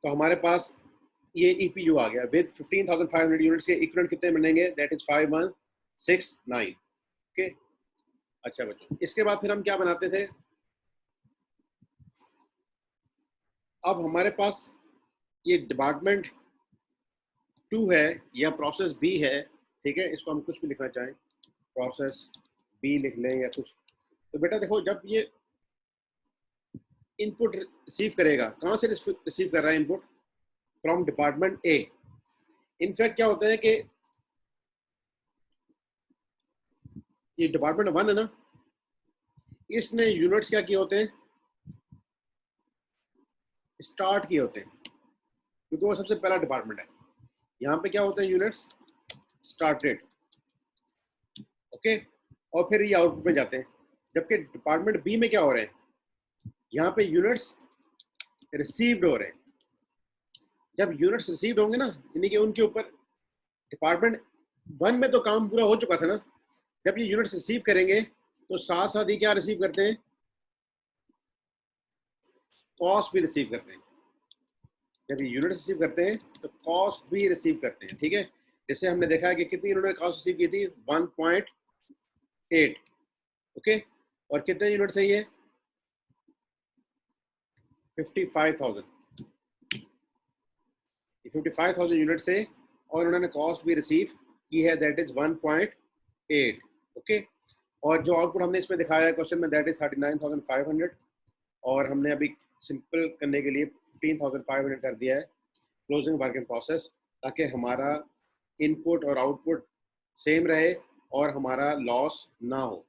तो हमारे पास ये ईपीयू आ गया विद 15,500 यूनिट्स के इक्विवेलेंट कितने बनेंगे, दैट इज 5169। ओके, अच्छा बच्चों, इसके बाद फिर हम क्या बनाते थे, अब हमारे पास ये डिपार्टमेंट 2 है या प्रोसेस बी है, ठीक है, इसको हम कुछ भी लिखना चाहें, प्रोसेस बी लिख लें या कुछ। तो बेटा देखो, जब ये इनपुट रिसीव करेगा, कहाँ से रिसीव कर रहा है input, from department A. In fact क्या होता है कि ये डिपार्टमेंट 1 है ना, इसने यूनिट्स क्या किए होते हैं, स्टार्ट किए होते हैं, क्योंकि वो सबसे पहला डिपार्टमेंट है। यहाँ पे क्या होते हैं, यूनिट्स स्टार्टेड, ओके, और फिर ये आउटपुट में जाते हैं। जबकि डिपार्टमेंट बी में क्या हो रहे हैं, यहाँ पे यूनिट्स रिसीव्ड हो रहे हैं। जब यूनिट्स रिसीव्ड होंगे ना, यानी कि उनके ऊपर डिपार्टमेंट 1 में तो काम पूरा हो चुका था ना, जब ये यूनिट्स रिसीव करेंगे तो साथ साथ ही क्या रिसीव करते हैं, कॉस्ट भी रिसीव करते हैं। जब ये यूनिट रिसीव करते हैं तो कॉस्ट भी रिसीव करते हैं, ठीक है। जैसे हमने देखा है कि कितनी इन्होंने कॉस्ट रिसीव की थी, 1.8, ओके, और कितने यूनिट है ये, 55,000, 55,000 यूनिट से, और उन्होंने कॉस्ट भी रिसीव की है, दैट इज 1.8, ओके। और जो आउटपुट हमने इसमें दिखाया है क्वेश्चन में, दैट इज 39,500, और हमने अभी सिंपल करने के लिए 15,500 कर दिया है क्लोजिंग वर्क इन प्रोसेस, ताकि हमारा इनपुट और आउटपुट सेम रहे और हमारा लॉस ना हो।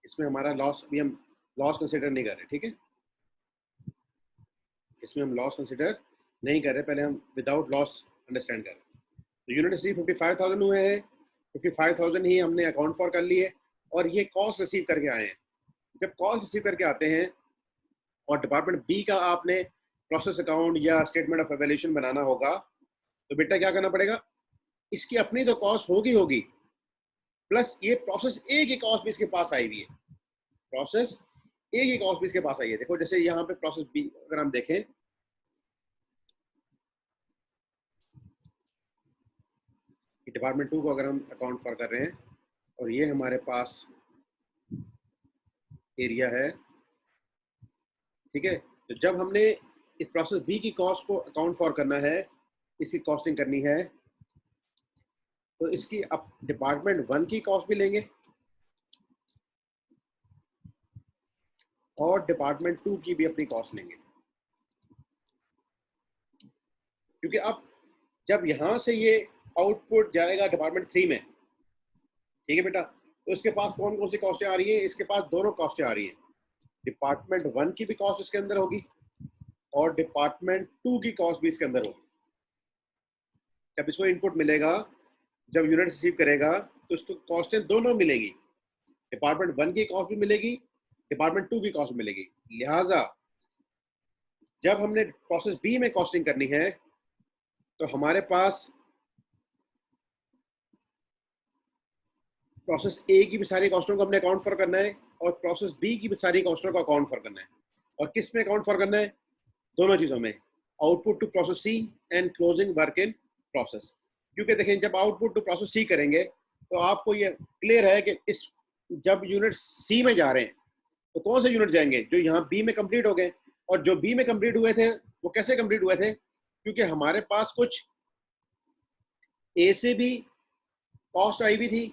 इसमें हमारा लॉस भी, हम लॉस कंसिडर नहीं कर रहे, ठीक है, इसमें हम लॉस कंसिडर नहीं कर रहे, पहले हम विदाउट लॉस अंडरस्टैंड कर रहे हैं। तो यूनिट रिसीव 55,000 हुए हैं, 55,000 ही हमने अकाउंट फॉर कर लिए, और ये कॉस्ट रिसीव करके आए हैं। जब कॉस्ट रिसीव करके आते हैं और डिपार्टमेंट बी का आपने प्रोसेस अकाउंट या स्टेटमेंट ऑफ एवेल्यूशन बनाना होगा, तो बेटा क्या करना पड़ेगा, इसकी अपनी तो कॉस्ट होगी, प्लस ये प्रोसेस ए की कॉस्ट भी इसके पास आई हुई है, प्रोसेस ए की कॉस्ट भी इसके पास आई है। देखो जैसे यहाँ पे प्रोसेस बी अगर हम देखें, डिपार्टमेंट 2 को अगर हम अकाउंट फॉर कर रहे हैं, और ये हमारे पास एरिया है, ठीक है। तो जब हमने इस प्रोसेस बी की कॉस्ट को अकाउंट फॉर करना है, इसकी कॉस्टिंग करनी है, तो इसकी अब डिपार्टमेंट 1 की कॉस्ट भी लेंगे और डिपार्टमेंट 2 की भी अपनी कॉस्ट लेंगे, क्योंकि अब जब यहां से ये आउटपुट जाएगा डिपार्टमेंट 3 में, ठीक है बेटा, तो इसके पास कौन कौन सी कॉस्टें आ रही है, इसके पास दोनों कॉस्टें आ रही है, डिपार्टमेंट 1 की भी कॉस्ट इसके अंदर होगी और डिपार्टमेंट 2 की कॉस्ट भी इसके अंदर होगी। जब इसको इनपुट मिलेगा, जब यूनिट रिसीव करेगा, तो इसको कॉस्टें दोनों मिलेगी, डिपार्टमेंट 1 की कॉस्ट भी मिलेगी, डिपार्टमेंट 2 की कॉस्ट मिलेगी। लिहाजा जब हमने प्रोसेस बी में कॉस्टिंग करनी है, तो हमारे पास प्रोसेस ए की भी सारी कॉस्टों को हमने अकाउंट फॉर करना है और प्रोसेस बी की भी सारी कॉस्टों को अकाउंट फॉर करना है। और किस में अकाउंट फॉर करना है, दोनों चीजों में, output to process C and closing work in process. क्योंकि देखें, जब आउटपुट टू प्रोसेस सी करेंगे तो आपको ये क्लियर है कि इस जब यूनिट सी में जा रहे हैं तो कौन से यूनिट जाएंगे, जो यहाँ बी में कंप्लीट हो गए, और जो बी में कंप्लीट हुए थे वो कैसे कंप्लीट हुए थे, क्योंकि हमारे पास कुछ ए से भी कॉस्ट आई भी थी,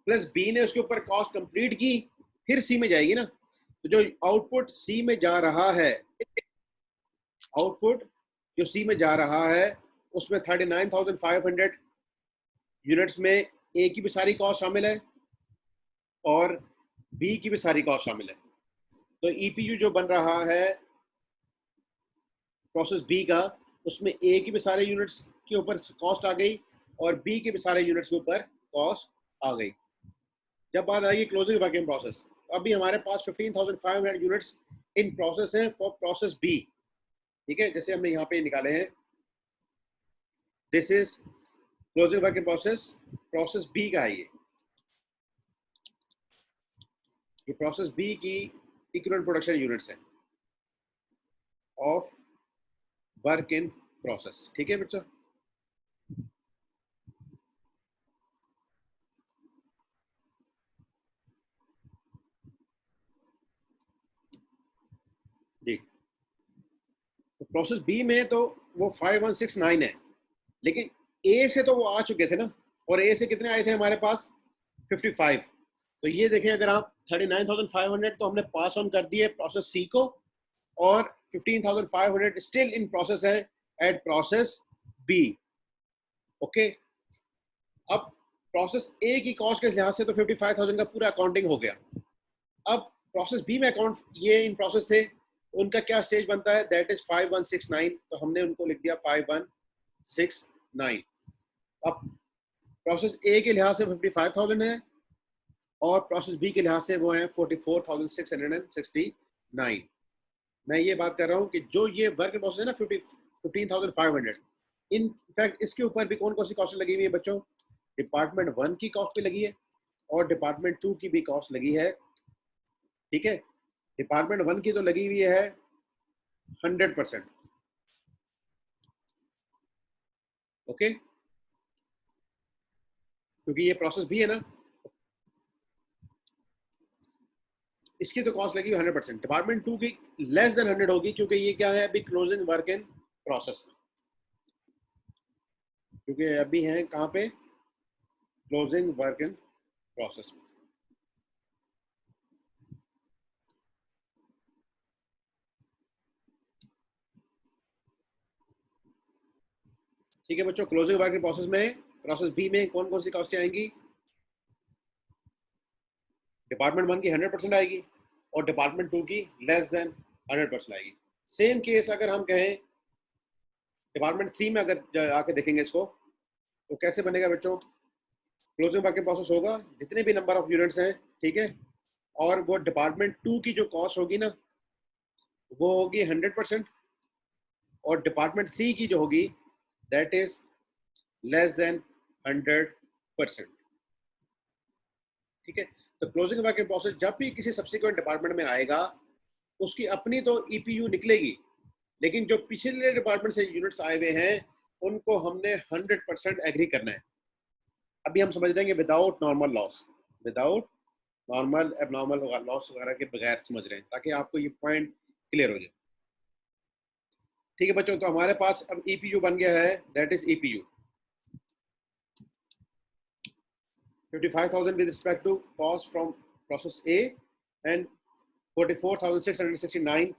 प्लस बी ने उसके ऊपर कॉस्ट कंप्लीट की, फिर सी में जाएगी ना। तो जो आउटपुट सी में जा रहा है, आउटपुट जो सी में जा रहा है, उसमें 39,500 यूनिट्स में ए की भी सारी कॉस्ट शामिल है और बी की भी सारी कॉस्ट शामिल है। तो ईपीयू जो बन रहा है प्रोसेस बी का, उसमें ए की भी सारे यूनिट्स के ऊपर कॉस्ट आ गई और बी के भी सारे यूनिट्स के ऊपर कॉस्ट आ गई। जब बात आएगी क्लोजिंग वर्किंग प्रोसेस, अभी हमारे पास 15,500 यूनिट्स इन प्रोसेस हैं फॉर प्रोसेस बी, ठीक है, जैसे हमने यहाँ पे निकाले हैं, this is closing working process, process B का है ये प्रोसेस बी की इक्विवेलेंट प्रोडक्शन यूनिट्स है ऑफ वर्क इन प्रोसेस। ठीक है बच्चों, जी। तो प्रोसेस बी में तो वो 5169 है, लेकिन ए से तो वो आ चुके थे ना, और ए से कितने आए थे हमारे पास 55। तो ये देखें, अगर आप 39,500 तो हमने पास ऑन कर दिए प्रोसेस सी को, और 15,500 स्टिल इन प्रोसेस है एट प्रोसेस बी। ओके, अब प्रोसेस ए की कॉस्ट के लिहाज से तो 55,000 का पूरा अकाउंटिंग हो गया। अब प्रोसेस बी में अकाउंट, ये इन प्रोसेस थे, उनका क्या स्टेज बनता है, दैट इज 5169, तो हमने उनको लिख दिया 5169। अब प्रोसेस ए के लिहाज से 55,000 है, और प्रोसेस बी के लिहाज से वो है 44,669। मैं ये बात कर रहा हूँ कि जो ये वर्क इन प्रोसेस है ना 15,500, इन फैक्ट इसके ऊपर भी कौन कौन सी कॉस्ट लगी हुई है बच्चों, डिपार्टमेंट 1 की कॉस्ट भी लगी है, और डिपार्टमेंट 2 की भी कॉस्ट लगी है। ठीक है, डिपार्टमेंट 1 की तो लगी हुई है 100%। ओके, क्योंकि ये प्रोसेस भी है ना, इसकी तो कॉस्ट लगी 100%। डिपार्टमेंट 2 की लेस देन 100 होगी, क्योंकि ये क्या है, अभी क्लोजिंग वर्क इन प्रोसेस, क्योंकि अभी है कहाँ पे, क्लोजिंग वर्क इन प्रोसेस। ठीक है बच्चों, क्लोजिंग वर्क इन प्रोसेस में प्रोसेस बी में कौन कौन सी कॉस्टें आएंगी, डिपार्टमेंट 1 की 100% आएगी, और डिपार्टमेंट 2 की लेस देन 100% आएगी। सेम केस अगर हम कहें डिपार्टमेंट 3 में, अगर आके देखेंगे इसको, तो कैसे बनेगा बच्चों, क्लोजिंग वर्क इन प्रोसेस होगा, जितने भी नंबर ऑफ यूनिट्स हैं, ठीक है, और वो डिपार्टमेंट 2 की जो कॉस्ट होगी ना, वो होगी 100%, और डिपार्टमेंट 3 की जो होगी दैट इज लेस देन 100%। ठीक है, तो क्लोजिंग वर्क इन प्रोसेस जब भी किसी सब्सिक्वेंट डिपार्टमेंट में आएगा, उसकी अपनी तो ईपीयू निकलेगी, लेकिन जो पिछले डिपार्टमेंट से यूनिट्स आए हुए हैं, उनको हमने 100% एग्री करना है। अभी हम समझ लेंगे without normal loss, without normal abnormal loss वगैरह के बगैर समझ रहे हैं, ताकि आपको ये पॉइंट क्लियर हो जाए। ठीक है बच्चों, तो हमारे पास अब ईपीयू बन गया है, that is EPU 55,000 with respect to cost from process A, and 44,669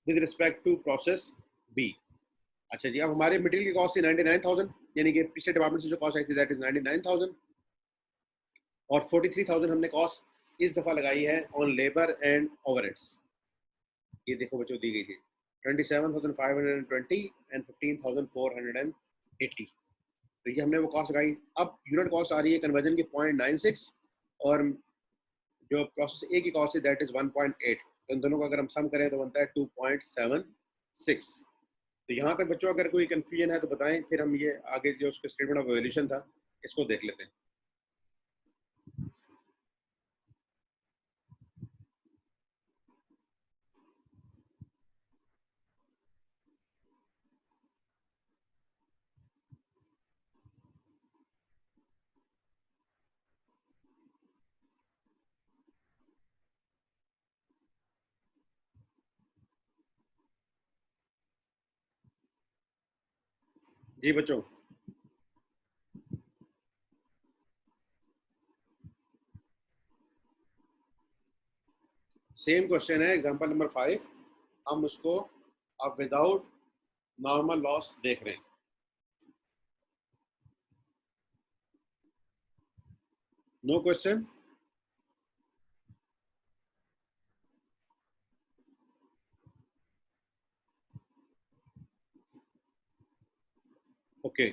with respect to process B। अच्छा जी, अब हमारे मटेरियल की कॉस्ट थी 99,000, यानी कि पिछले डिपार्टमेंट से जो कॉस्ट आई थी दैट इज 99,000, और 43,000 हमने कॉस्ट इस दफा लगाई है ऑन लेबर एंड ओवरहेड्स। ये देखो बच्चों, दी गई थी 27,520 एंड 15,480। तो ये हमने वो कॉस्ट लगाई। अब यूनिट कॉस्ट आ रही है कन्वर्जन की 0.96, और जो प्रोसेस ए की कॉस्ट है दैट इज 1.8। तो इन दोनों को अगर हम सम करें तो बनता है 2.76। तो यहाँ तक बच्चों अगर कोई कंफ्यूजन है तो बताएं, फिर हम ये आगे जो उसका स्टेटमेंट ऑफ वैल्यूएशन था इसको देख लेते हैं। जी बच्चों, सेम क्वेश्चन है, एग्जांपल नंबर 5, हम उसको अब विदाउट नॉर्मल लॉस देख रहे हैं। No question. ओके,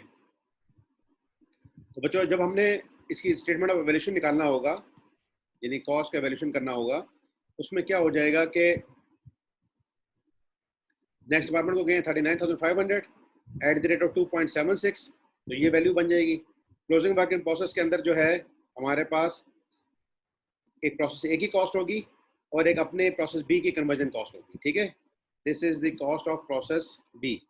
तो बच्चों जब हमने इसकी स्टेटमेंट ऑफ वैल्यूएशन निकालना होगा, यानी कॉस्ट का वैल्यूएशन करना होगा, उसमें क्या हो जाएगा कि नेक्स्ट डिपार्टमेंट को गए 39,500 एट द रेट ऑफ 2.76, तो ये वैल्यू बन जाएगी। क्लोजिंग वर्क इन प्रोसेस के अंदर जो है हमारे पास एक प्रोसेस ए की कॉस्ट होगी, और एक अपने प्रोसेस बी की कन्वर्जन कॉस्ट होगी। ठीक है, this is the cost of process B.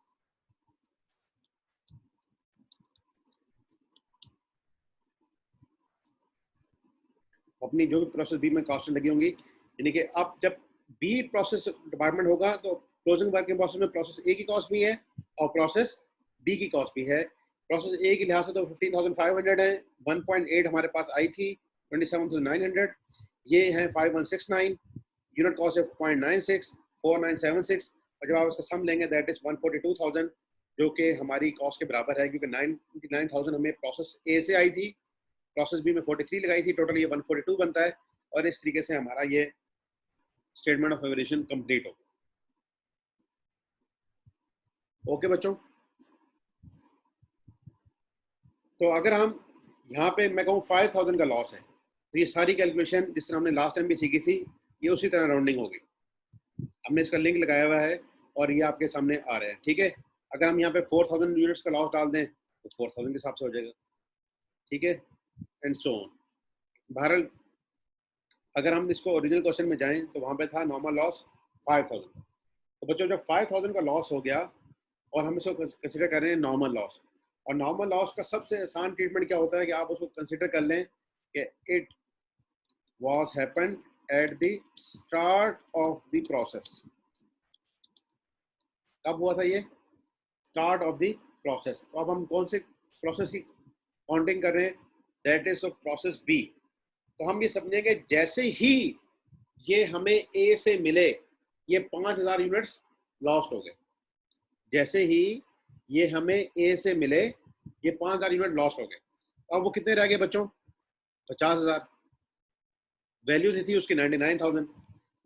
अपनी जो भी प्रोसेस बी में कॉस्ट लगी होंगी, यानी कि अब जब बी प्रोसेस डिपार्टमेंट होगा तो क्लोजिंग वर्किंग प्रोसेस में प्रोसेस ए की कॉस्ट भी है और प्रोसेस बी की कॉस्ट भी है। प्रोसेस ए के लिहाज से तो 15,500 है, 1.8 हमारे पास आई थी, 27,900, ये है 5169, यूनिट कॉस्ट है 0.96, 4976, और जब आप उसका सम लेंगे दैट इज 142,000, जो कि हमारी कॉस्ट के बराबर है, क्योंकि 99,000 हमें प्रोसेस ए से आई थी, प्रोसेस बी में 43 लगाई थी, टोटल ये 142 बनता है। और इस तरीके से हमारा ये स्टेटमेंट ऑफ वेरिएशन कंप्लीट हो। ओके बच्चों, तो अगर हम यहाँ पे मैं कहूँ 5,000 का लॉस है, तो ये सारी कैलकुलेशन जिस तरह हमने लास्ट टाइम भी सीखी थी, ये उसी तरह राउंडिंग होगी। हमने इसका लिंक लगाया हुआ है और ये आपके सामने आ रहे हैं, ठीक है। अगर हम यहाँ पे 4,000 यूनिट्स का लॉस डाल दें तो 4,000 के हिसाब से हो जाएगा, ठीक है, एंड सो ऑन। बहरहाल अगर हम इसको ओरिजिनल क्वेश्चन में जाएं तो वहाँ पे था नॉर्मल लॉस 5,000। तो बच्चों जब 5,000 का लॉस हो गया और हम इसको कंसिडर कर रहे हैं नॉर्मल लॉस, और नॉर्मल लॉस का सबसे आसान ट्रीटमेंट क्या होता है कि आप उसको कंसिडर कर लें कि it was happened at the start of the process. कब हुआ था ये? Start of the process. तो अब हम कौन से प्रोसेस की काउंटिंग कर रहे हैं? That is of process B. तो हम ये समझेंगे जैसे ही ये हमें ए से मिले, ये 5,000 यूनिट्स लॉस्ट हो गए। जैसे ही ये हमें ए से मिले, ये 5,000 यूनिट लॉस्ट हो गए। अब वो कितने रह गए बच्चों? 50,000। वैल्यू थी उसकी 99,000।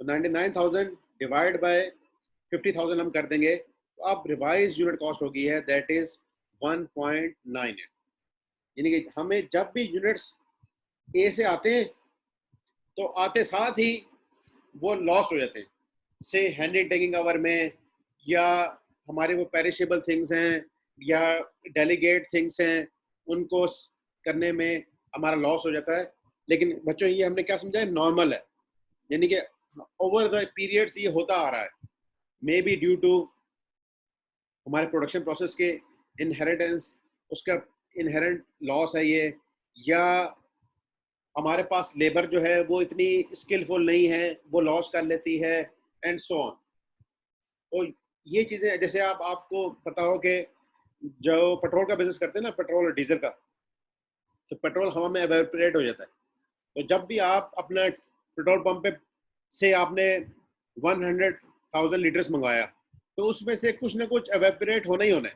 तो 99,000 डिवाइड बाय 50,000 हम कर देंगे, तो अब रिवाइज यूनिट कॉस्ट होगी है दैट इज 1.98। यानी कि हमें जब भी यूनिट्स ए से आते हैं तो आते साथ ही वो लॉस्ट हो जाते हैं, से हैंडिंग टेकिंग आवर में, या हमारे वो पेरिशेबल थिंग्स हैं या डेलीगेट थिंग्स हैं, उनको करने में हमारा लॉस हो जाता है। लेकिन बच्चों ये हमने क्या समझा है? नॉर्मल है, यानी कि ओवर द पीरियड्स ये होता आ रहा है। मे बी ड्यू टू हमारे प्रोडक्शन प्रोसेस के इनहेरिटेंस, उसका इनहेरेंट लॉस है ये, या हमारे पास लेबर जो है वो इतनी स्किलफुल नहीं है, वो लॉस कर लेती है, एंड सो ऑन। तो ये चीज़ें, जैसे आपको पता हो कि जो पेट्रोल का बिजनेस करते हैं ना, पेट्रोल और डीजल का, तो पेट्रोल हवा में एवेपोरेट हो जाता है। तो जब भी आप अपना पेट्रोल पंप पे से आपने 100,000 लीटर्स मंगवाया, तो उसमें से कुछ ना कुछ एवेपोरेट होना ही होना है।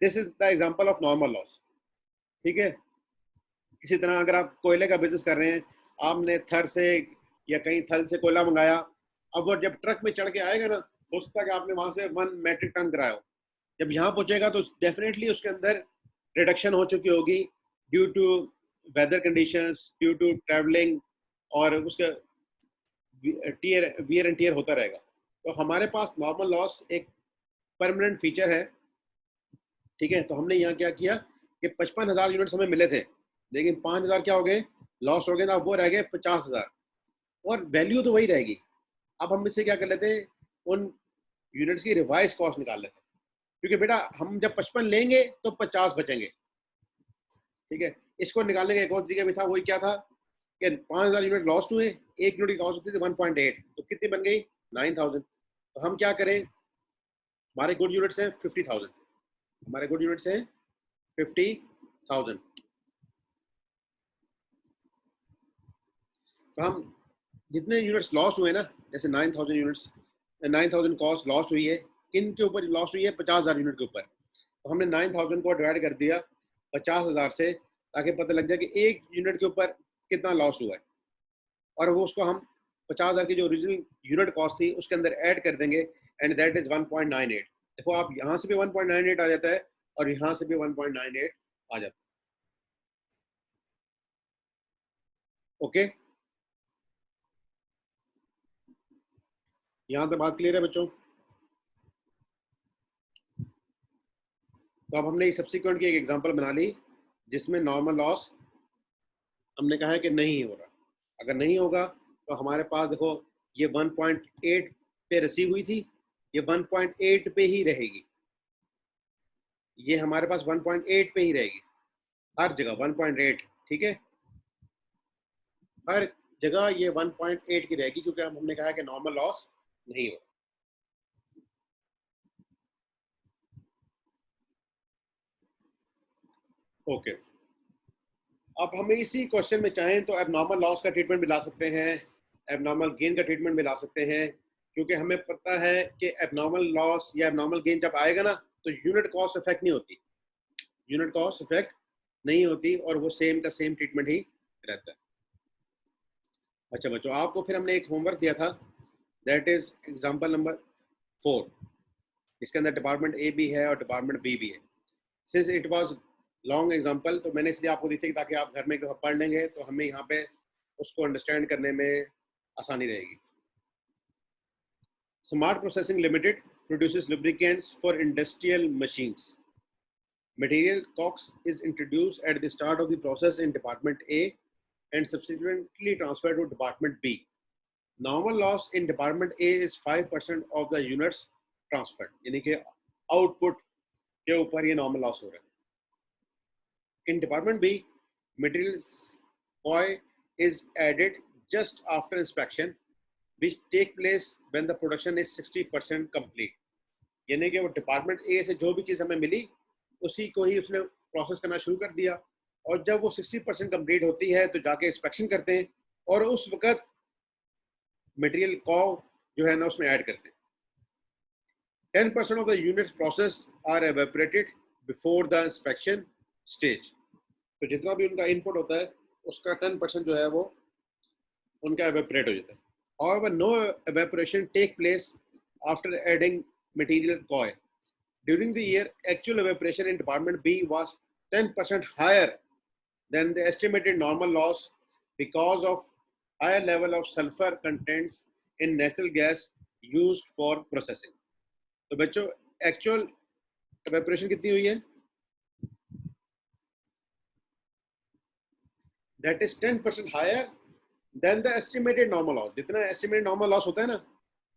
This is the example of normal loss, ठीक है। इसी तरह अगर आप कोयले का बिजनेस कर रहे हैं, आपने थर से या कहीं थल से कोयला मंगाया, अब वो जब ट्रक में चढ़ के आएगा ना, हो सकता है कि आपने वहां से 1 मेट्रिक टन कराया हो, जब यहाँ पहुंचेगा तो डेफिनेटली उसके अंदर रिडक्शन हो चुकी होगी due to weather conditions, due to travelling, और उसका वियर एंड टियर होता रहेगा। तो हमारे पास नॉर्मल लॉस एक परमानेंट फीचर है, ठीक है। तो हमने यहाँ क्या किया कि 55,000 यूनिट्स हमें मिले थे, लेकिन 5,000 क्या हो गए? लॉस हो गए ना, वो रह गए 50,000, और वैल्यू तो वही रहेगी। अब हम इससे क्या कर लेते हैं? उन यूनिट्स की रिवाइज कॉस्ट निकाल लेते हैं, क्योंकि बेटा हम जब 55 लेंगे तो 50 बचेंगे, ठीक है। इसको निकालने का एक और तरीका भी था, वही क्या था कि 5,000 यूनिट लॉस्ट हुए, एक यूनिट की कॉस्ट होती थी 1.8, तो कितनी बन गई? 9,000। तो हम क्या करें? हमारे गुड यूनिट्स हैं 50,000, हमारे गुड यूनिट्स हैं 50,000। तो हम जितने यूनिट्स लॉस हुए ना, जैसे 9,000 यूनिट्स, 9,000 कॉस्ट लॉस हुई है, किन के ऊपर लॉस हुई है? 50,000 यूनिट के ऊपर। तो हमने 9,000 को डिवाइड कर दिया 50,000 से, ताकि पता लग जाए कि एक यूनिट के ऊपर कितना लॉस हुआ है, और वो उसको हम 50,000 की जो ओरिजिनल यूनिट कॉस्ट थी उसके अंदर ऐड कर देंगे, एंड दैट इज 1.98। देखो आप यहाँ से भी 1.98 आ जाता है और यहाँ से भी 1.98 आ जाता है। ओके, यहाँ तक बात क्लियर है बच्चों? तो अब हमने सब्सिक्वेंट की एक एग्जांपल बना ली जिसमें नॉर्मल लॉस हमने कहा है कि नहीं हो रहा। अगर नहीं होगा तो हमारे पास देखो ये 1.8 पे रिसीव हुई थी, ये 1.8 पे ही रहेगी, ये हमारे पास 1.8 पे ही रहेगी हर जगह 1.8, ठीक है। हर जगह ये 1.8 की रहेगी, क्योंकि हमने कहा कि नॉर्मल लॉस नहीं हो। ओके, अब हमें इसी क्वेश्चन में चाहें तो एबनॉर्मल लॉस का ट्रीटमेंट भी ला सकते हैं, एबनॉर्मल गेन का ट्रीटमेंट भी ला सकते हैं, क्योंकि हमें पता है कि एबनॉर्मल लॉस या एबनॉर्मल गेन जब आएगा ना, तो यूनिट कॉस्ट इफेक्ट नहीं होती, यूनिट कॉस्ट इफेक्ट नहीं होती, और वो सेम का सेम ट्रीटमेंट ही रहता है। अच्छा बच्चों, आपको फिर हमने एक होमवर्क दिया था, दैट इज एग्जाम्पल नंबर 4। इसके अंदर डिपार्टमेंट ए भी है और डिपार्टमेंट बी भी है। Since it was long example, तो मैंने इसलिए आपको दी थी ताकि आप घर में एक दफ़ा पढ़ लेंगे तो हमें यहाँ पे उसको अंडरस्टैंड करने में आसानी रहेगी। Smart processing limited produces lubricants for industrial machines. Material COX is introduced at the start of the process in Department A and subsequently transferred to Department B. Normal loss in Department A is 5% of the units transferred, यानी कि output के ऊपर ये normal loss हो रहा है। In Department B, material COI is added just after inspection, which take place when the production is 60% complete. यानी कि वो डिपार्टमेंट ए से जो भी चीज़ हमें मिली उसी को ही उसने प्रोसेस करना शुरू कर दिया, और जब वो 60% कंप्लीट होती है तो जाके इंस्पेक्शन करते हैं और उस वक्त मटेरियल को जो है ना उसमें ऐड करते हैं। 10% of the units processed are evaporated before the inspection stage. तो जितना भी उनका इनपुट होता है उसका 10% जो है वो उनका एवेपोरेट हो जाता है। However, no evaporation take place after adding material COI. During the year, actual evaporation in Department B was 10% higher than the estimated normal loss because of higher level of sulfur contents in natural gas used for processing. तो बच्चों, actual evaporation कितनी हुई है? That is 10% higher than the estimated normal loss. जितना estimated normal loss होता है ना,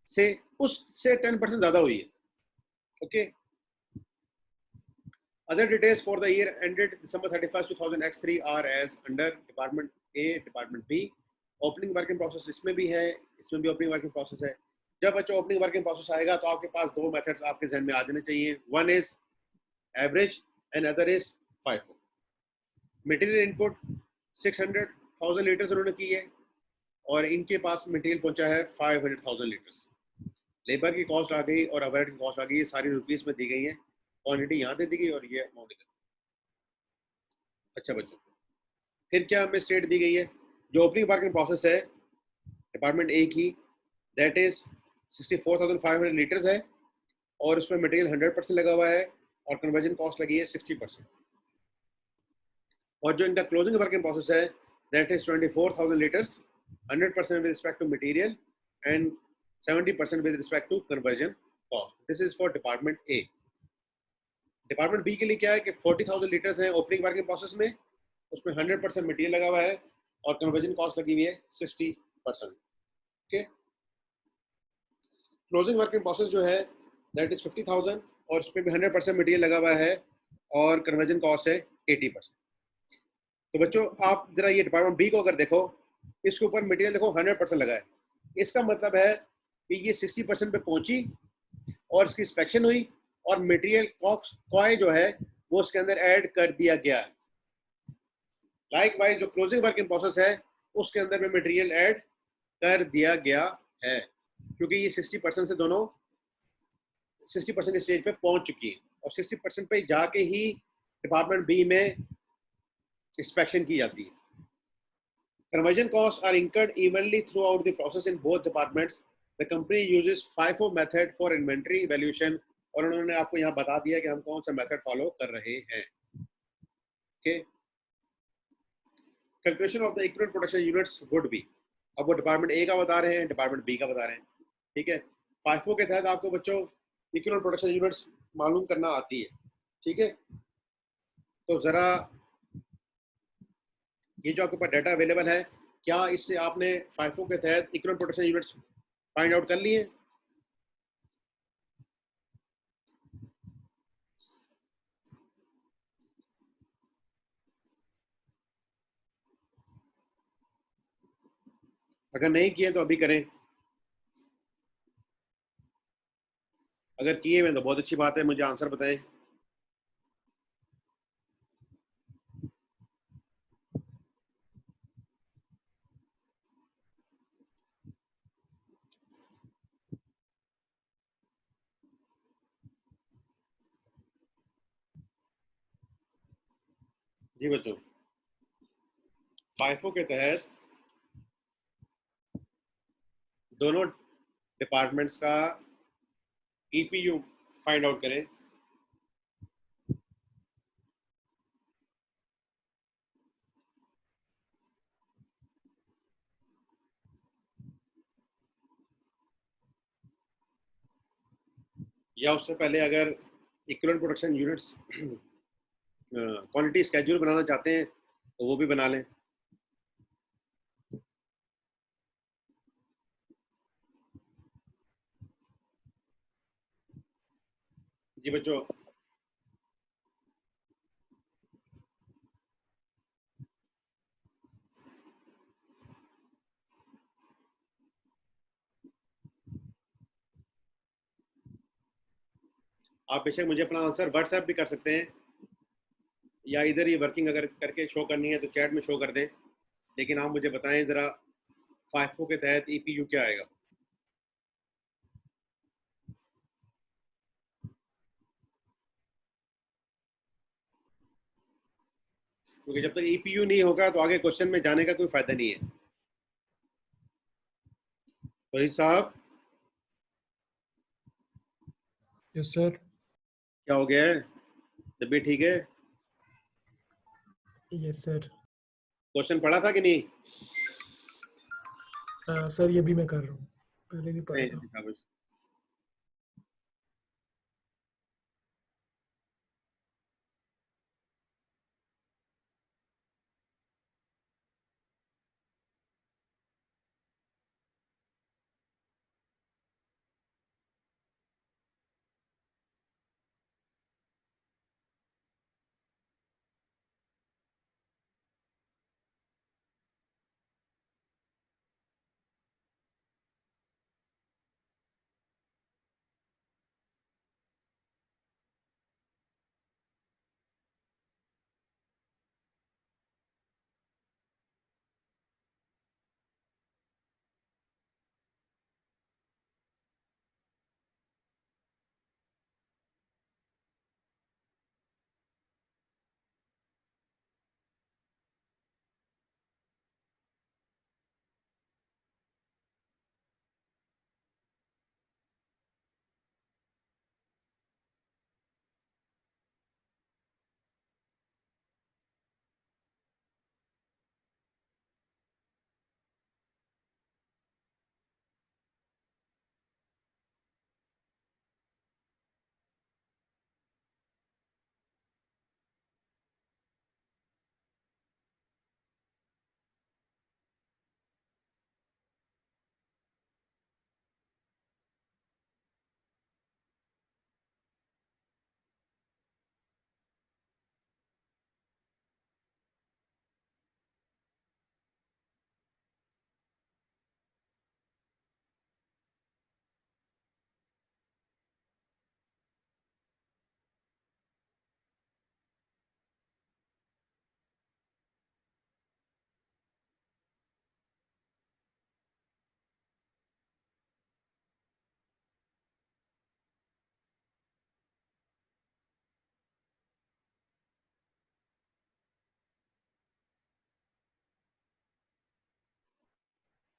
से उससे 10% ज़्यादा हुई है। Okay. Other details for the year ended December 31st, 2003 are as under Department A, Department B. Opening working process इसमें भी है, इसमें भी opening working process है। जब बच्चों opening working process आएगा तो आपके पास दो methods आपके जहन में आ जाने चाहिए। One is average and other is FIFO. Material input 600,000 litres उन्होंने की है और इनके पास मटेरियल पहुंचा है 500,000 लीटर्स। लेबर की कॉस्ट आ गई और ओवरहेड की कॉस्ट आ गई, ये सारी रुपीस में दी गई है, क्वांटिटी यहाँ दे दी गई और ये अमाउंट दी गई। अच्छा बच्चों, फिर क्या हमें स्टेट दी गई है? जो ओपनिंग वर्किंग प्रोसेस है डिपार्टमेंट ए की, दैट इज 64,500 लीटर्स है और उसमें मटेरियल 100% लगा हुआ है और कन्वर्जन कॉस्ट लगी है 60%। और जो इनका क्लोजिंग वर्किंग प्रोसेस है that is 24,000 litres, 100% with respect to material and 70% with respect to conversion cost. This is for Department A. Department B के लिए क्या है कि 40,000 लीटर्स हैं ओपनिंग वर्किंग प्रोसेस में, उसमें 100% मटेरियल लगा हुआ है और कन्वर्जन कॉस्ट लगी हुई है 60%। ओके, क्लोजिंग वर्किंग प्रोसेस जो है दैट इज 50,000 और इसमें भी 100% मटेरियल लगा हुआ है और कन्वर्जन कॉस्ट है 80%। तो बच्चों, आप जरा ये डिपार्टमेंट बी को अगर देखो, इसके ऊपर मटेरियल देखो 100% लगा है, इसका मतलब है कि ये 60% पे पहुंची और इसकी इंस्पेक्शन हुई और मटेरियल कॉय जो है वो उसके अंदर ऐड कर दिया गया है। लाइक वाइज जो क्लोजिंग वर्किंग प्रोसेस है उसके अंदर में मटेरियल ऐड कर दिया गया है, क्योंकि ये 60% से दोनों 60% की स्टेज पे पहुंच चुकी है और 60% पे जाके ही डिपार्टमेंट बी में इंस्पेक्शन की जाती है। Conversion costs are incurred evenly throughout the process in both departments. The company uses FIFO method for inventory valuation और उन्होंने आपको यहाँ बता दिया कि हम कौन सा मेथड फॉलो कर रहे हैं। Okay. Calculation of the equivalent production units would be, अब वो डिपार्टमेंट ए का बता रहे हैं, डिपार्टमेंट बी का बता रहे हैं, ठीक है। FIFO के तहत आपको बच्चों इक्विवेलेंट प्रोडक्शन यूनिट्स मालूम करना आती है, ठीक है। तो जरा ये जो आपके पास डाटा अवेलेबल है, क्या इससे आपने FIFO के तहत equivalent production units find out कर लिए? अगर नहीं किए तो अभी करें, अगर किए हुए तो बहुत अच्छी बात है, मुझे आंसर बताएं। जी बच्चों, फाइफो के तहत दोनों डिपार्टमेंट्स का ईपीयू फाइंड आउट करें। या उससे पहले अगर equivalent production units quantity schedule बनाना चाहते हैं तो वो भी बना लें। जी बच्चों, आप बेशक मुझे अपना आंसर व्हाट्सएप भी कर सकते हैं, या इधर ही वर्किंग अगर करके शो करनी है तो चैट में शो कर दें, लेकिन आप मुझे बताएं ज़रा फाइफो के तहत ईपीयू क्या आएगा। क्योंकि जब तक ईपीयू नहीं होगा तो आगे क्वेश्चन में जाने का कोई फायदा नहीं है। वही साहब, यस सर। क्या हो गया है, तबीयत ठीक है? Yes sir. क्वेश्चन पढ़ा था कि नहीं? सर ये भी मैं कर रहा हूँ, पहले भी पढ़ा नहीं था। शाबाश।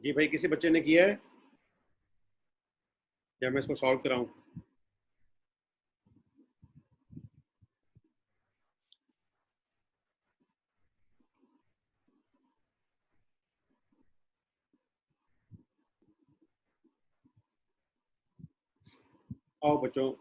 जी भाई, किसी बच्चे ने किया है या मैं इसको सॉल्व कराऊं? आओ बच्चों,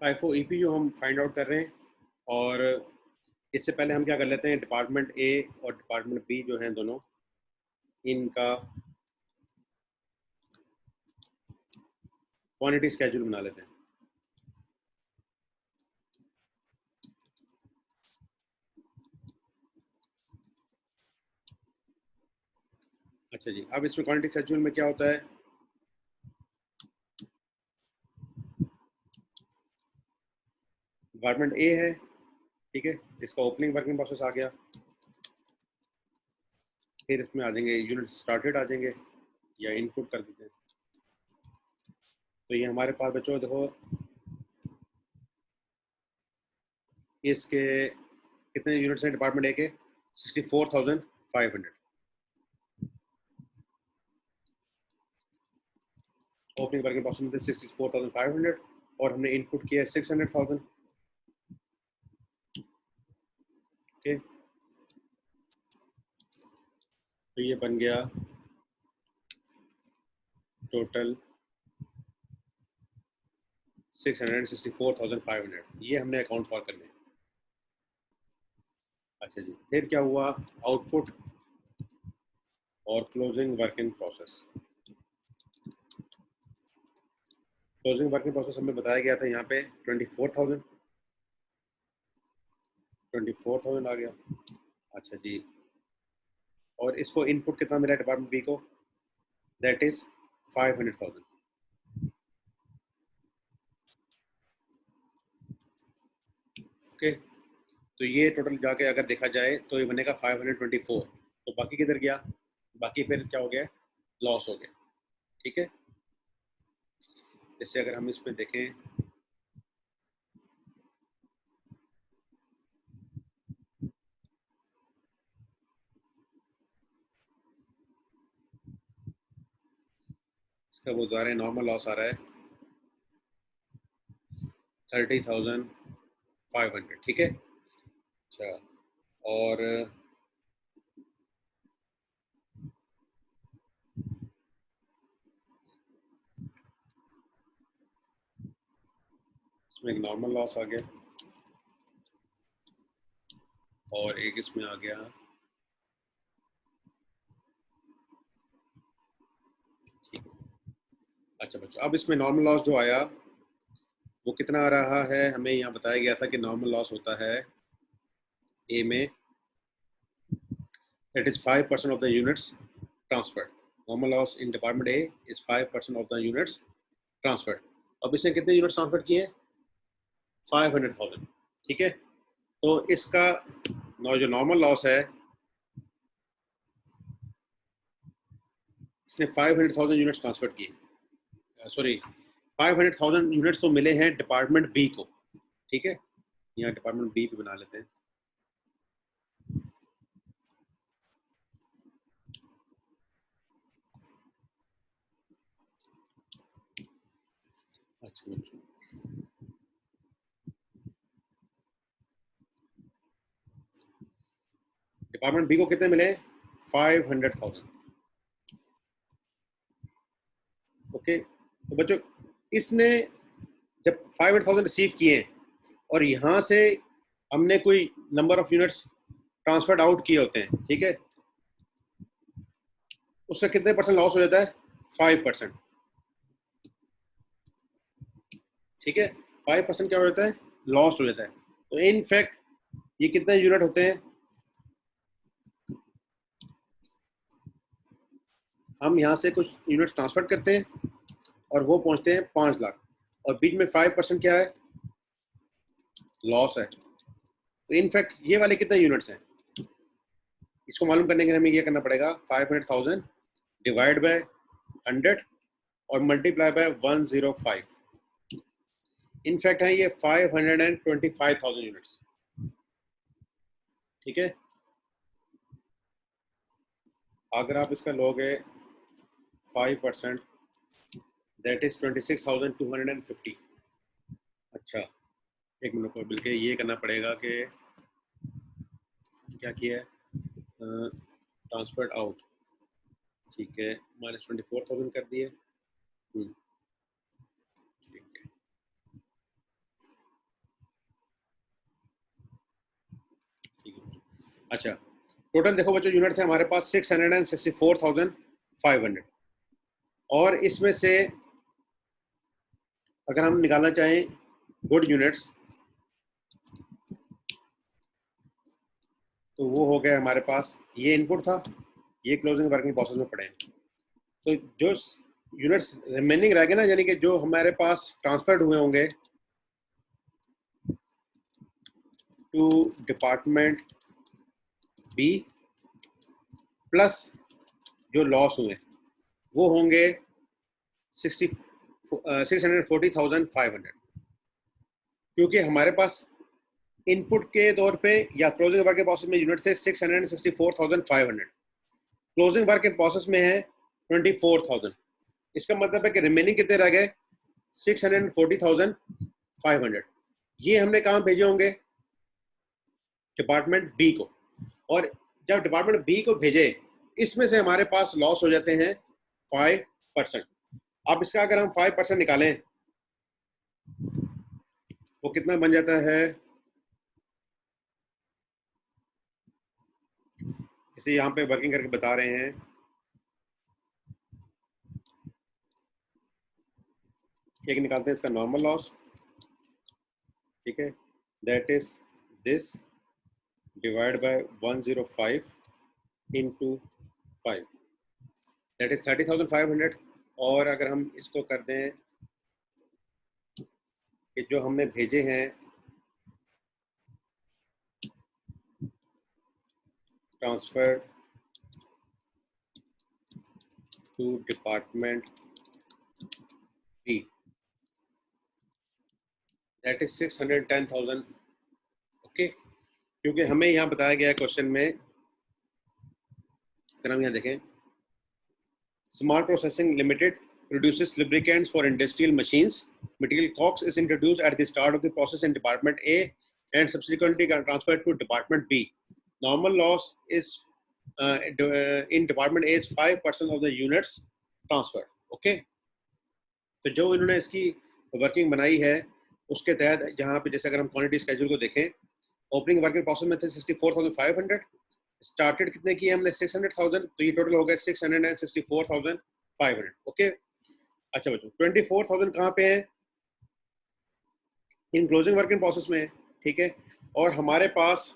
FIFO EPU हम फाइंड आउट कर रहे हैं, और इससे पहले हम क्या कर लेते हैं, डिपार्टमेंट ए और डिपार्टमेंट बी जो हैं दोनों, इनका क्वांटिटी स्केड्यूल बना लेते हैं। अच्छा जी, अब इसमें क्वांटिटी स्केड्यूल में क्या होता है, डिपार्टमेंट ए है, ठीक है, इसका ओपनिंग वर्किंग प्रोसेस आ गया, फिर इसमें आ जाएंगे यूनिट स्टार्टेड आ जाएंगे, या इनपुट कर देते हैं। तो ये हमारे पास बच्चों देखो, इसके कितने यूनिट्स हैं डिपार्टमेंट ए के, 64,500। ओपनिंग वर्किंग प्रोसेस में 64,500, और हमने इनपुट किया 600,000। ओके, तो ये बन गया टोटल 664,500, ये हमने अकाउंट फॉर करने हैं। अच्छा जी, फिर क्या हुआ, आउटपुट और closing working process. Closing working process हमें बताया गया था यहाँ पे 24,000 आ गया। अच्छा जी, और इसको इनपुट कितना मिला डिपार्टमेंट बी को, दैट इज 500,000। ओके, तो ये टोटल जाके अगर देखा जाए तो ये बनेगा 524। तो बाकी किधर गया, बाकी फिर क्या हो गया, लॉस हो गया। ठीक है, जैसे अगर हम इसमें देखें, इसका वो द्वारा नॉर्मल लॉस आ रहा है 30,500। ठीक है, अच्छा, और इसमें एक नॉर्मल लॉस आ गया, और एक इसमें आ गया, ठीक। अच्छा बच्चों, अब इसमें नॉर्मल लॉस जो आया वो कितना आ रहा है, हमें यहाँ बताया गया था कि नॉर्मल लॉस होता है ए में, that is 5% of the units transferred. Normal loss in department A is 5% of the units transferred. अब इसने कितने यूनिट्स ट्रांसफर किए हैं, 500,000। ठीक है, तो इसका जो नॉर्मल लॉस है, इसने 500,000 यूनिट्स ट्रांसफर किए, सॉरी 500,000 यूनिट्स तो मिले हैं डिपार्टमेंट बी को। ठीक है, यहाँ डिपार्टमेंट बी पे बना लेते हैं। अच्छा बच्चों, डिपार्टमेंट बी को कितने मिले, 500,000। ओके, तो बच्चों इसने जब 500,000 रिसीव किए और यहाँ से हमने कोई number of units transferred out किए होते हैं, ठीक है, उसका कितने परसेंट लॉस हो जाता है, 5%। ठीक है, 5% क्या हो जाता है, लॉस हो जाता है। तो इन फैक्ट ये कितने यूनिट होते हैं, हम यहाँ से कुछ यूनिट्स ट्रांसफर करते हैं और वो पहुंचते हैं 5 लाख, और बीच में 5% क्या है, लॉस है। तो इनफैक्ट ये वाले कितने यूनिट्स हैं, इसको मालूम करने के लिए हमें ये करना पड़ेगा, 500,000 डिवाइड बाय 100 और मल्टीप्लाई बाय 105। इनफैक्ट है ये 525,000 यूनिट्स। ठीक है, अगर आप इसका लोगे 5%, दैट इज 26,250। अच्छा, एक मिनट को बिल्कुल ये करना पड़ेगा कि क्या किया है, ट्रांसफर्ड आउट, ठीक है, -24,000 कर दिए। ठीक है, अच्छा, टोटल देखो बच्चों, यूनिट थे हमारे पास 664,500, और इसमें से अगर हम निकालना चाहें गुड यूनिट्स तो वो हो गया हमारे पास, ये इनपुट था, ये क्लोजिंग वर्किंग प्रोसेस में पड़े हैं। तो जो यूनिट्स रिमेनिंग रह गए ना, यानी कि जो हमारे पास ट्रांसफर्ड हुए होंगे टू डिपार्टमेंट बी प्लस जो लॉस हुए वो होंगे 640,500, क्योंकि हमारे पास इनपुट के तौर पे या क्लोजिंग वर्क के प्रोसेस में यूनिट थे 664,500, क्लोजिंग वर्क के प्रोसेस में है 24,000। इसका मतलब है कि रिमेनिंग कितने रह गए? 640,500। ये हमने कहाँ भेजे होंगे? डिपार्टमेंट बी को। और जब डिपार्टमेंट बी को भेजे, इसमें से हमारे पास लॉस हो जाते हैं 5%। अब इसका अगर हम 5% निकालें तो कितना बन जाता है? इसे यहाँ पे वर्किंग करके बता रहे हैं, एक निकालते हैं इसका नॉर्मल लॉस, ठीक है, that is this divide by 105 into 5, that is 30,500। और अगर हम इसको कर दें कि जो हमने भेजे हैं transfer to department B, that is 610,000। Okay, क्योंकि हमें यहाँ बताया गया क्वेश्चन में, अगर हम यहाँ देखें, small processing limited produces lubricants for industrial machines. Material COX is introduced at the start of the process in Department A and subsequently transferred to Department B. Normal loss is in Department A is 5% of the units transferred. Okay? तो जो इन्होंने इसकी working बनाई है उसके तहत जहाँ पे जैसे अगर हम क्वांटिटी स्केड्यूल को देखें, ओपनिंग वर्किंग प्रोसेस में थे 64,500, स्टार्टेड कितने किए हमने? 600,000, तो ये टोटल हो गया 664,500। ओके, अच्छा बच्चों, 24,000 कहाँ पे है? इन क्लोजिंग वर्किंग प्रोसेस में है, ठीक है। और हमारे पास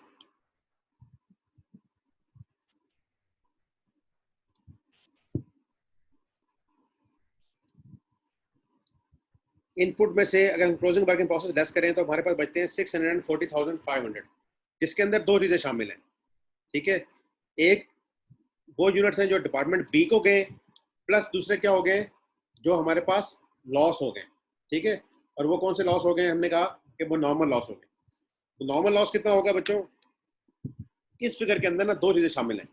इनपुट में से अगर हम क्लोजिंग वर्किंग प्रोसेस लेस करें तो हमारे पास बचते हैं 640,500, जिसके अंदर दो चीजें शामिल हैं, ठीक है। एक वो यूनिट्स हैं जो डिपार्टमेंट बी को गए, प्लस दूसरे क्या हो गए? जो हमारे पास लॉस हो गए, ठीक है। और वो कौन से लॉस हो गए? हमने कहा कि वो नॉर्मल लॉस हो गए। तो नॉर्मल लॉस कितना होगा बच्चों? इस फिगर के अंदर ना दो चीजें शामिल हैं।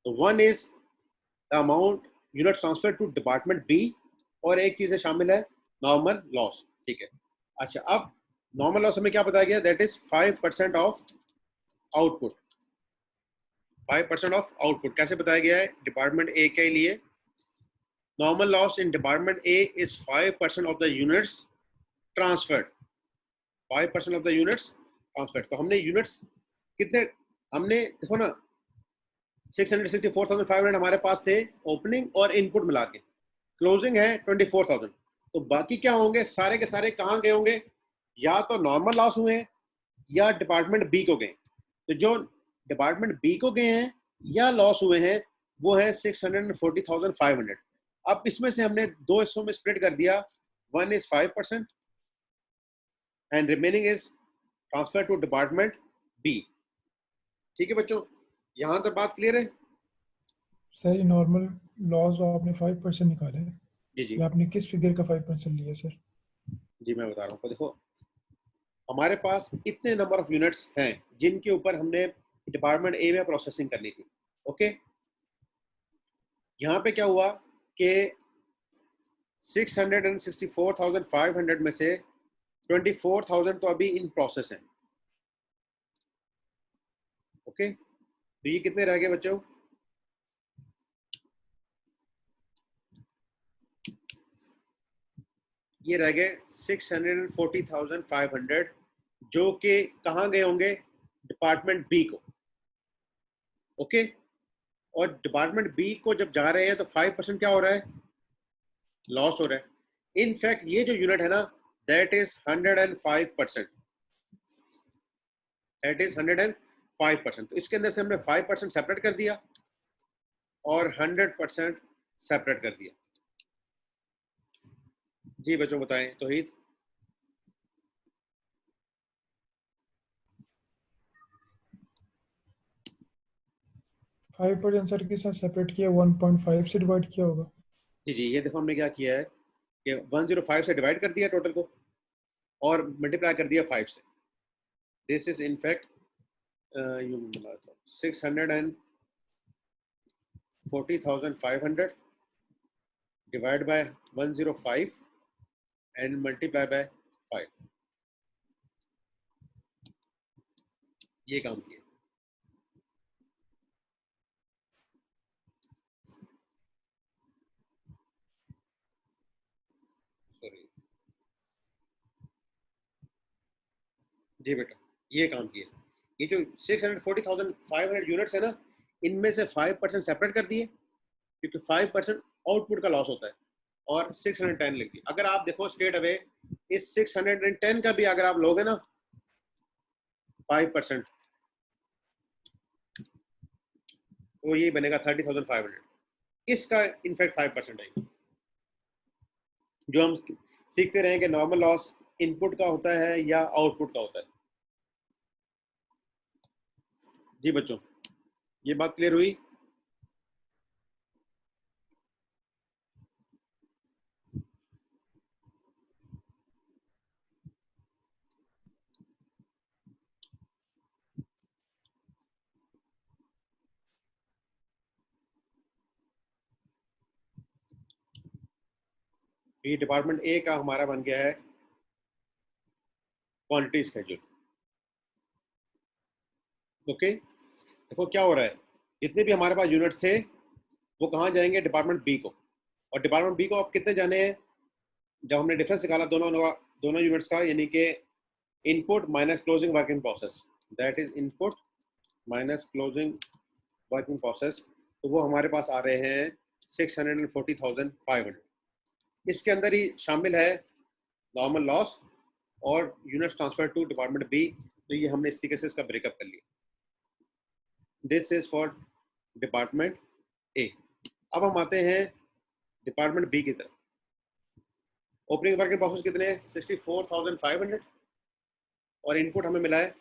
तो one is the amount unit transfer to department B, और एक चीज शामिल है नॉर्मल लॉस, ठीक है। अच्छा, अब नॉर्मल लॉस हमें क्या बताया गया? That is 5% of output. 5% of output कैसे बताया गया है डिपार्टमेंट ए के लिए? Normal loss in department A is 5% of the units transferred. 5% of the units transferred. तो हमने यूनिट्स कितने, हमने देखो ना 664,500 हमारे पास थे ओपनिंग और इनपुट मिला के, क्लोजिंग है 24,000। तो बाकी क्या होंगे? सारे के सारे कहाँ गए होंगे? या तो नॉर्मल लॉस हुए हैं या डिपार्टमेंट बी को गए। तो जो डिपार्टमेंट बी को गए हैं या लॉस हुए हैं वो है 640,500। अब इसमें से हमने दो हिस्सों में स्प्लिट कर दिया, one is 5% and remaining is transfer to department B. ठीक है बच्चों, यहां तक बात क्लियर है? सर ये नॉर्मल लॉस आपने 5% निकाले हैं, जी जी ये आपने किस फिगर का 5% लिया सर? जी, मैं बता रहा हूँ। देखो, हमारे पास इतने नंबर ऑफ यूनिट्स हैं जिनके ऊपर हमने डिपार्टमेंट ए में प्रोसेसिंग करनी थी। ओके, यहाँ पे क्या हुआ कि 664,500 में से 24,000 तो अभी इन प्रोसेस हैं। ओके, तो ये कितने रह गए बच्चों? ये रह गए 640,500, जो कि कहाँ गए होंगे? डिपार्टमेंट बी को। ओके। और डिपार्टमेंट बी को जब जा रहे हैं तो 5% क्या हो रहा है, लॉस हो रहा है। इनफैक्ट ये जो यूनिट है ना, दैट इज 105%, दैट इज 105%। तो इसके अंदर से हमने 5% सेपरेट कर दिया और 100% सेपरेट कर दिया। जी बच्चों बताएं तौहीद। 5% सर के साथ सेपरेट किया, 1.5 से डिवाइड किया होगा। जी जी, ये देखो हमने क्या किया है कि 105 से डिवाइड कर दिया टोटल को और मल्टीप्लाई कर दिया 5 से। This is in fact 640,500 divide by 105 and multiply by 5। ये काम किया। सॉरी, जी बेटा ये काम किया। ये जो 640,500 यूनिट्स है ना, इनमें से 5% सेपरेट कर दिए क्योंकि 5% आउटपुट का लॉस होता है और 610 लिख दिया। अगर आप देखो स्ट्रेट अवे इस 610 का भी अगर आप लोगे ना 5%, तो ये बनेगा 30,500। इसका इनफैक्ट 5% है। जो हम सीखते रहे कि नॉर्मल लॉस इनपुट का होता है या आउटपुट का होता है। जी बच्चों ये बात क्लियर हुई। ये डिपार्टमेंट ए का हमारा बन गया है क्वांटिटी स्केड्यूल। ओके, देखो क्या हो रहा है, जितने भी हमारे पास यूनिट्स थे वो कहाँ जाएंगे, डिपार्टमेंट बी को। और डिपार्टमेंट बी को आप कितने जाने हैं, जब हमने डिफरेंस निकाला दोनों यूनिट्स का, यानी कि input minus closing work in process, that is input minus closing work in process, तो वो हमारे पास आ रहे हैं 640,500। इसके अंदर ही शामिल है नॉर्मल लॉस और unit transfer to department B. तो ये हमने इस तरीके से इसका ब्रेकअप कर लिया। This is for department A. अब हम आते हैं डिपार्टमेंट बी की तरफ। ओपनिंग वर्क इन प्रोसेस कितने हैं, 64,500 और इनपुट हमें मिला है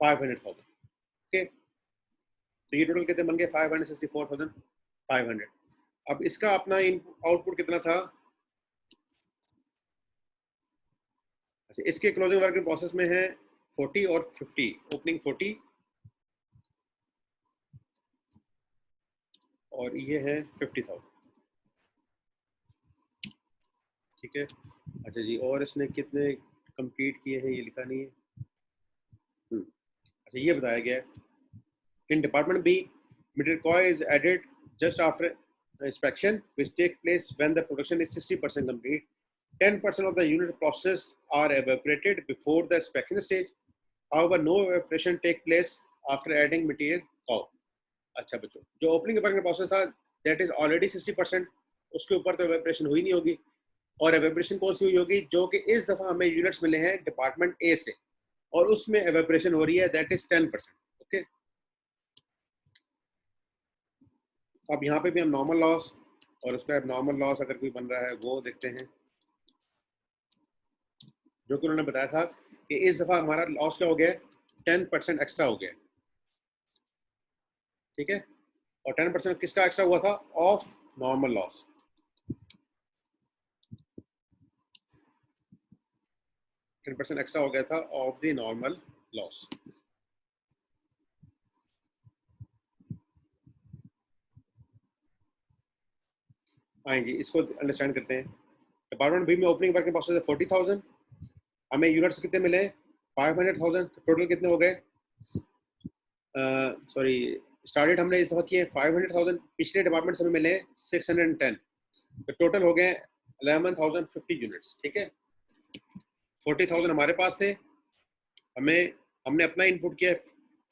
500,000। ओके, तो ये टोटल कितने बन गए, 564,500। अब इसका अपना आउटपुट कितना था, अच्छा इसके क्लोजिंग वर्क इन प्रोसेस में है 40 और 50, ओपनिंग 40 और ये है 50,000। ठीक है, अच्छा जी, और इसने कितने कंप्लीट किए हैं ये लिखा नहीं है। अच्छा ये बताया गया है in department B material coil is added just after inspection, which takes place when the production is 60% complete. 10% of the unit processed are evaporated before the inspection stage. However, no evaporation take place after adding material coil. अच्छा बच्चों, जो opening work process था that is already 60%, उसके ऊपर तो evaporation हुई नहीं होगी। और एवेपोरेशन कौन सी हुई होगी, जो कि इस दफा हमें यूनिट्स मिले हैं डिपार्टमेंट ए से और उसमें एवेपोरेशन हो रही है, दैट इज 10%। ओके, अब यहाँ पे भी हम नॉर्मल लॉस और उसका एबनॉर्मल लॉस अगर कोई बन रहा है वो देखते हैं, जो कि उन्होंने बताया था कि इस दफा हमारा लॉस क्या हो गया, 10% एक्स्ट्रा हो गया। ठीक है, और 10% किसका एक्स्ट्रा हुआ था, ऑफ नॉर्मल लॉस। %10 एक्स्ट्रा हो गया था ऑफ द नॉर्मल लॉस। आएंगे इसको अंडरस्टैंड करते हैं। डिपार्टमेंट बी में ओपनिंग वर्क प्रोसेस है 40,000, हमें यूनिट्स कितने मिले 500,000, टोटल कितने हो गए, सॉरी स्टार्टेड हमने इस दफा किए 500,000, पिछले डिपार्टमेंट से हमें मिले 610, तो टोटल हो गए 11,050 यूनिट्स। ठीक है, 40,000 हमारे पास थे, हमने अपना इनपुट किया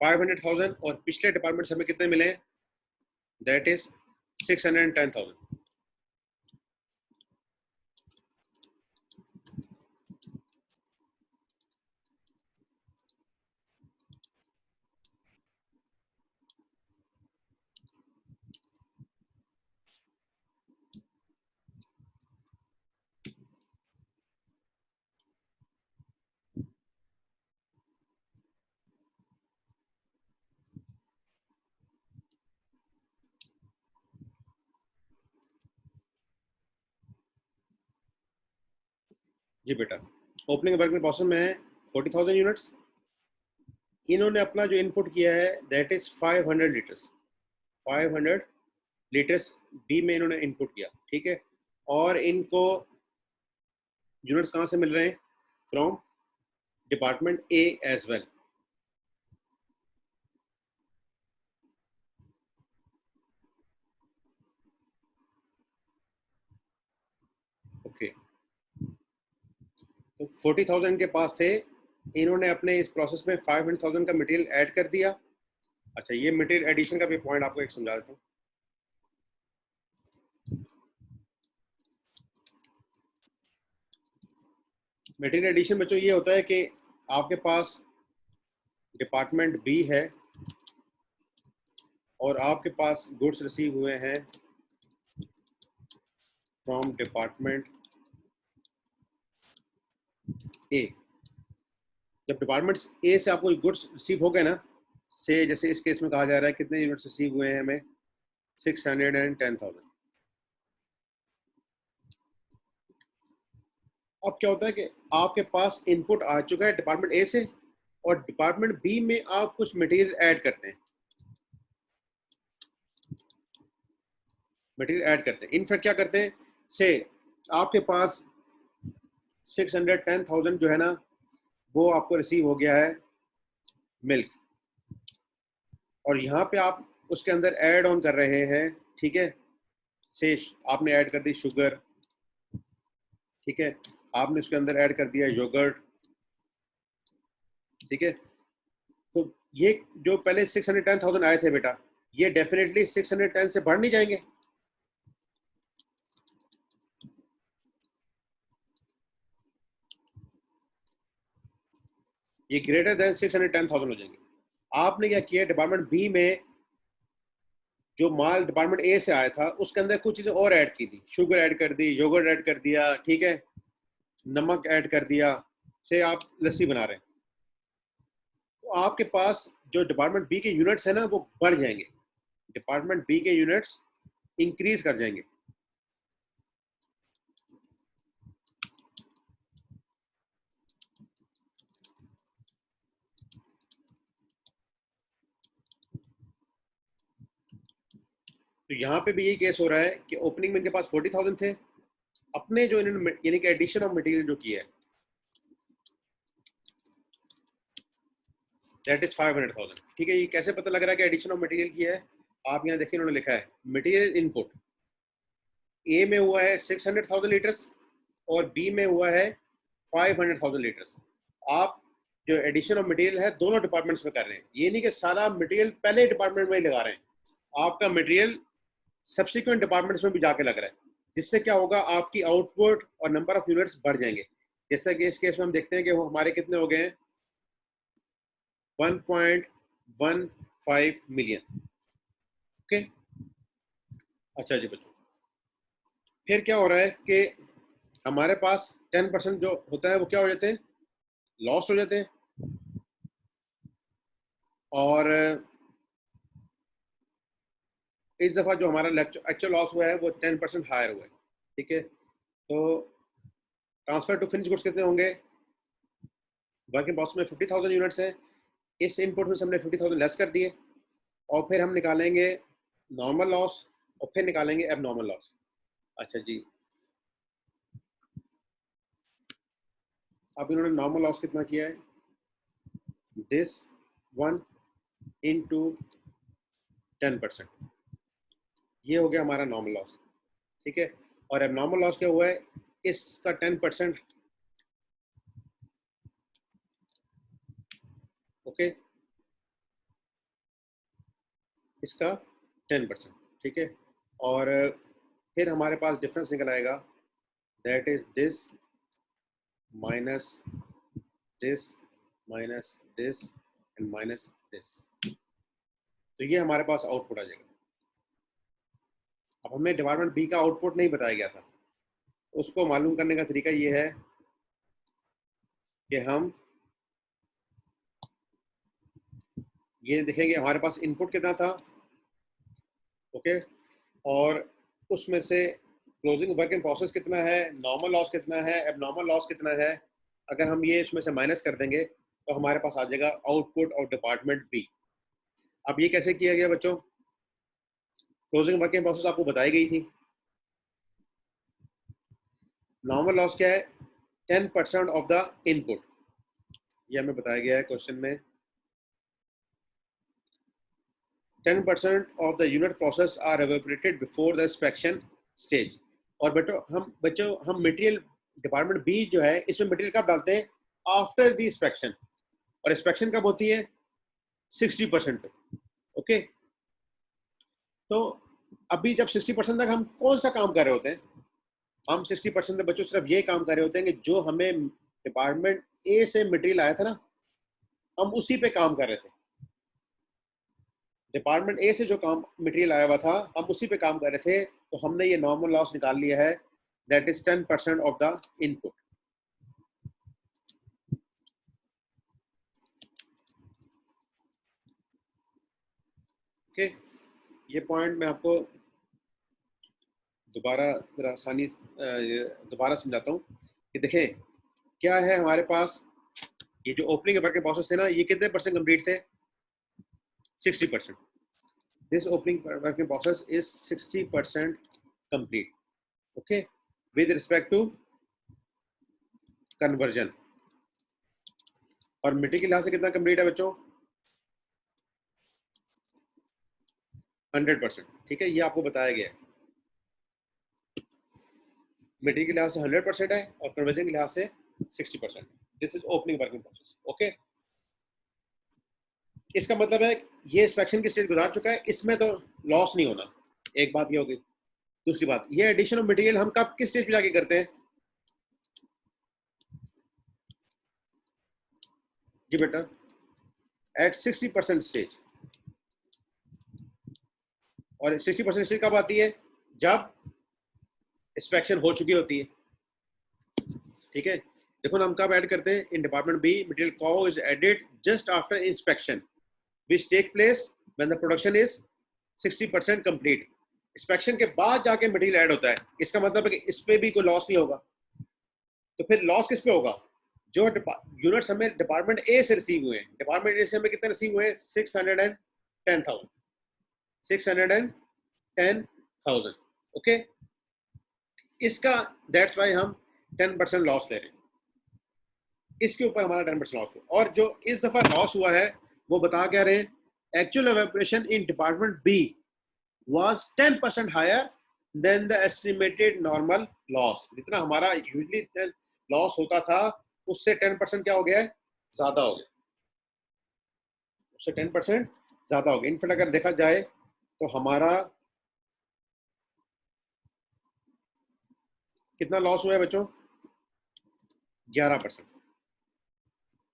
500,000 और पिछले डिपार्टमेंट से हमें कितने मिले, दैट इज 610,000। जी बेटा, ओपनिंग वर्क में प्रोसेस में है 40,000 यूनिट्स। इन्होंने अपना जो इनपुट किया है that is 500 litres. 500 litres B में इन्होंने इनपुट किया, ठीक है। और इनको यूनिट्स कहाँ से मिल रहे हैं, from department A as well. Okay, तो 40,000 के पास थे, इन्होंने अपने इस प्रोसेस में 500,000 का मटेरियल ऐड कर दिया। अच्छा, ये मटेरियल एडिशन का भी पॉइंट आपको एक समझा देता हूँ। मटेरियल एडिशन बच्चों ये होता है कि आपके पास डिपार्टमेंट बी है और आपके पास गुड्स रिसीव हुए हैं फ्रॉम डिपार्टमेंट ए। जब डिपार्टमेंट ए से आपको गुड्स रिसीव हो गए ना, से जैसे इस केस में कहा जा रहा है कितने यूनिट्स रिसीव हुए हैं हमें, 610,000। अब क्या होता है कि आपके पास इनपुट आ चुका है डिपार्टमेंट ए से और डिपार्टमेंट बी में आप कुछ मटेरियल ऐड करते हैं, इनफैक्ट क्या करते हैं, से आपके पास 610,000 जो है ना वो आपको रिसीव हो गया है मिल्क, और यहाँ पे आप उसके अंदर ऐड ऑन कर रहे हैं, ठीक है। से आपने ऐड कर दी शुगर, ठीक है, आपने उसके अंदर ऐड कर दिया योगर्ट, ठीक है। तो ये जो पहले 610,000 आए थे बेटा, ये डेफिनेटली 610 से बढ़ नहीं जाएंगे। ये ग्रेटर देन 610,000 हो जाएंगे। आपने क्या किया, डिपार्टमेंट बी में जो माल डिपार्टमेंट ए से आया था उसके अंदर कुछ चीजें और ऐड की थी, शुगर ऐड कर दी, योगर्ट ऐड कर दिया, ठीक है, नमक ऐड कर दिया, से आप लस्सी बना रहे हैं। तो आपके पास जो डिपार्टमेंट बी के यूनिट्स है ना वो बढ़ जाएंगे, डिपार्टमेंट बी के यूनिट्स इंक्रीज कर जाएंगे। तो यहाँ पे भी यही केस हो रहा है कि ओपनिंग में इनके पास 40,000 थे, अपने जो इन्होंने यानी कि एडिशन ऑफ मटेरियल जो किया है दैट इज 500,000, ठीक है। ये कैसे पता लग रहा है कि एडिशन ऑफ मटेरियल किया है, आप यहाँ देखिए, इन्होंने लिखा है मटेरियल इनपुट ए में हुआ है 600,000 लीटर्स और बी में हुआ है 500,000 लीटर्स। आप जो एडिशन ऑफ मटेरियल है दोनों डिपार्टमेंट्स में कर रहे हैं, ये नहीं कि सारा मटेरियल पहले डिपार्टमेंट में ही लगा रहे हैं, आपका मटेरियल सब्सिक्वेंट डिपार्टमेंट्स में भी जाके लग रहा है, जिससे क्या होगा, आपकी आउटपुट और नंबर ऑफ यूनिट्स बढ़ जाएंगे। जैसा कि इस केस में हम देखते हैं कि वो हमारे कितने हो गए हैं, 1.15 मिलियन। ओके, अच्छा जी बच्चों, फिर क्या हो रहा है कि हमारे पास 10% जो होता है वो क्या हो जाते हैं, लॉस्ट हो जाते हैं। और इस दफ़ा जो हमारा एक्चुअल लॉस हुआ है वो 10% हायर हुआ है, ठीक है। तो ट्रांसफर टू फिनिश गुड्स कितने होंगे, वर्किंग बॉक्स में 50,000 यूनिट्स हैं, इस इनपुट में से हमने 50,000 लेस कर दिए और फिर हम निकालेंगे नॉर्मल लॉस और फिर निकालेंगे एब नॉर्मल लॉस। अच्छा जी, अब इन्होंने नॉर्मल लॉस कितना किया है, दिस वन इंटू 10%, ये हो गया हमारा नॉर्मल लॉस, ठीक है। और अब नॉर्मल लॉस क्या हुआ है, इसका 10%, ओके। इसका 10%, ठीक है। और फिर हमारे पास डिफरेंस निकल आएगा, that is this minus this minus this and minus this. तो ये हमारे पास आउटपुट आ जाएगा। अब हमें डिपार्टमेंट बी का आउटपुट नहीं बताया गया था, उसको मालूम करने का तरीका ये है कि हम ये देखेंगे हमारे पास इनपुट कितना था, ओके, और उसमें से क्लोजिंग वर्क इन प्रोसेस कितना है, नॉर्मल लॉस कितना है, एबनॉर्मल लॉस कितना है। अगर हम ये इसमें से माइनस कर देंगे तो हमारे पास आ जाएगा आउटपुट ऑफ डिपार्टमेंट बी। अब ये कैसे किया गया बच्चों? क्लोजिंग वर्क इन प्रोसेस आपको बताई गई थी। नॉर्मल लॉस क्या है? 10% ऑफ द इनपुट, ये हमें बताया गया है क्वेश्चन में। 10% of the unit process are evaporated before the inspection stage। और बच्चों हम मटेरियल डिपार्टमेंट बी जो है इसमें मटेरियल कब डालते हैं? After the inspection. और इंस्पेक्शन कब होती है? 60% पे, ओके। तो अभी जब 60% तक हम कौन सा काम कर रहे होते हैं? हम 60% तक बच्चों सिर्फ ये काम कर रहे होते हैं कि जो हमें डिपार्टमेंट ए से मटेरियल आया था ना, हम उसी पे काम कर रहे थे। डिपार्टमेंट ए से जो काम मटेरियल आया हुआ था हम उसी पे काम कर रहे थे, तो हमने ये नॉर्मल लॉस निकाल लिया है, that is 10% of the input. Okay, ये पॉइंट मैं आपको दोबारा समझाता हूँ कि देखें क्या है हमारे पास। ये जो ओपनिंग वर्क प्रोसेस थे ना, ये कितने परसेंट कंप्लीट थे? 60%। This opening working process is 60% complete, okay, with respect to conversion। और मटेरियल के लिहाज से कितना कंप्लीट है बच्चों? 100%, ठीक है, ये आपको बताया गया है। मटेरियल के लिहाज से 100% है और कन्वर्जन के लिहाज से 60%। This is opening working process, okay. इसका मतलब है ये इंस्पेक्शन की स्टेज गुजार चुका है, इसमें तो लॉस नहीं होना। एक बात ये होगी। दूसरी बात, ये एडिशन ऑफ मटेरियल हम कब किस स्टेज पे जाके करते हैं? जी बेटा, एट 60% स्टेज। और 60% स्टेज कब आती है? जब इंस्पेक्शन हो चुकी होती है, ठीक है। देखो ना, हम कब ऐड करते हैं? इन डिपार्टमेंट बी मटेरियल कॉ is added just after inspection which take place when the production is 60% complete. Inspection के बाद जाके मटेरियल ऐड होता है। इसका मतलब है कि इस पे भी कोई लॉस नहीं होगा। तो फिर लॉस किस पे होगा? जो यूनिट्स हमें डिपार्टमेंट ए से रिसीव हुए हैं, डिपार्टमेंट ए से हमें कितने रिसीव हुए हैं? 610,000, ओके। इसका दैट्स वाई हम 10% लॉस ले रहे हैं। इसके ऊपर हमारा 10% लॉस हुआ। और जो इस दफा लॉस हुआ है वो बता क्या रहे हैं? Actual evaporation in department B was 10% higher than the estimated normal loss। जितना हमारा यूजली लॉस होता था उससे 10% क्या हो गया है? ज्यादा हो गया, उससे 10% ज्यादा हो गया। इनफैक्ट अगर देखा जाए तो हमारा कितना लॉस हुआ है बच्चों? 11%,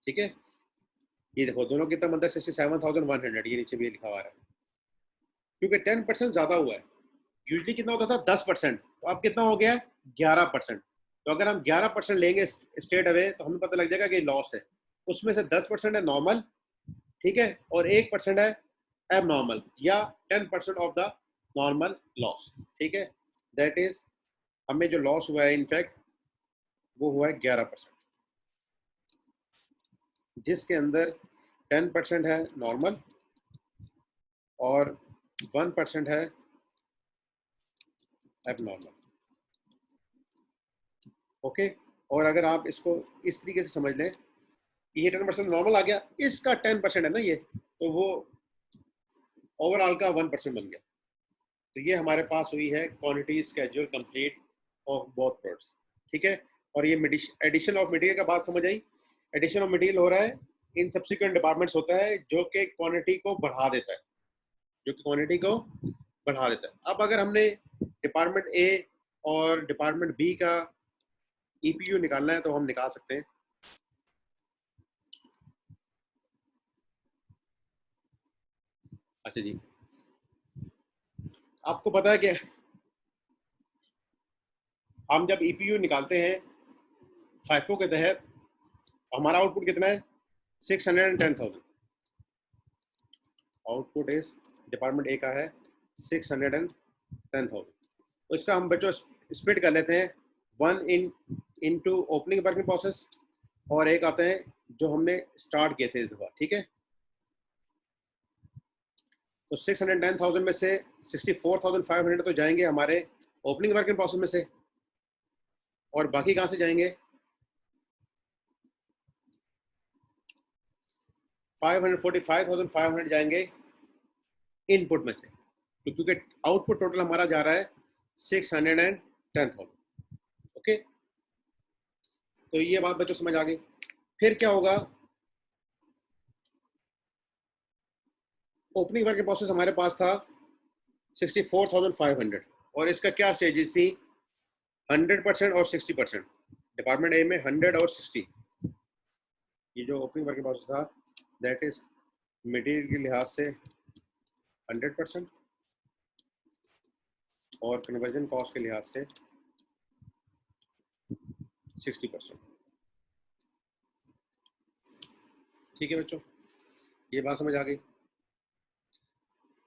ठीक है। ये देखो दोनों कितना बनता है? 67,100, ये नीचे भी लिखा हुआ है, क्योंकि 10% ज्यादा हुआ है। यूजली कितना होता था? 10%, तो अब कितना हो गया? 11%। तो अगर हम 11% लेंगे स्टेट अवे तो हमें पता लग जाएगा कि लॉस है। उसमें से 10% है नॉर्मल, ठीक है, और 1% है एब नॉर्मल या 10% ऑफ द नॉर्मल लॉस, ठीक है। दैट इज हमें जो लॉस हुआ है इनफैक्ट वो हुआ है 11%, जिसके अंदर 10% है नॉर्मल और 1% है एबनॉर्मल, ओके। और अगर आप इसको इस तरीके से समझ लें, ये 10% नॉर्मल आ गया, इसका 10% है ना ये, तो वो ओवरऑल का 1% बन गया। तो ये हमारे पास हुई है quantity schedule complete of both products, ठीक है। और ये एडिशन ऑफ मटेरियल का बात समझ आई। एडिशन ऑफ मटेरियल हो रहा है इन सब्सिक्वेंट डिपार्टमेंट्स होता है जो कि क्वांटिटी को बढ़ा देता है, जो कि क्वांटिटी को बढ़ा देता है। अब अगर हमने डिपार्टमेंट ए और डिपार्टमेंट बी का ईपीयू निकालना है तो हम निकाल सकते हैं। अच्छा जी, आपको पता है कि हम जब ईपीयू निकालते हैं फाइफो के तहत, हमारा आउटपुट कितना है? 610,000। आउटपुट इज डिपार्टमेंट ए का है 610,000। तो इसका हम बच्चों स्प्लिट कर लेते हैं, one into opening working process और एक आते हैं जो हमने स्टार्ट किए थे इस दफा। ठीक है, तो 610,000 में से 64,500 तो जाएंगे हमारे ओपनिंग वर्किंग प्रोसेस में से, और बाकी कहाँ से जाएंगे? 545,500 जाएंगे इनपुट में से, क्योंकि आउटपुट टोटल हमारा जा रहा है 610,000। ओके, तो ये बात बच्चों समझ आ गई। फिर क्या होगा? ओपनिंग वर्किंग प्रोसेस हमारे पास था 64,500 और इसका क्या स्टेजेस थी? 100% और 60%। डिपार्टमेंट ए में 100 और 60। ये जो ओपनिंग वर्किंग प्रोसेस था दैट इज मटेरियल के लिहाज से 100% और कन्वर्जन कॉस्ट के लिहाज से 60%। ठीक है बच्चों, ये बात समझ आ गई।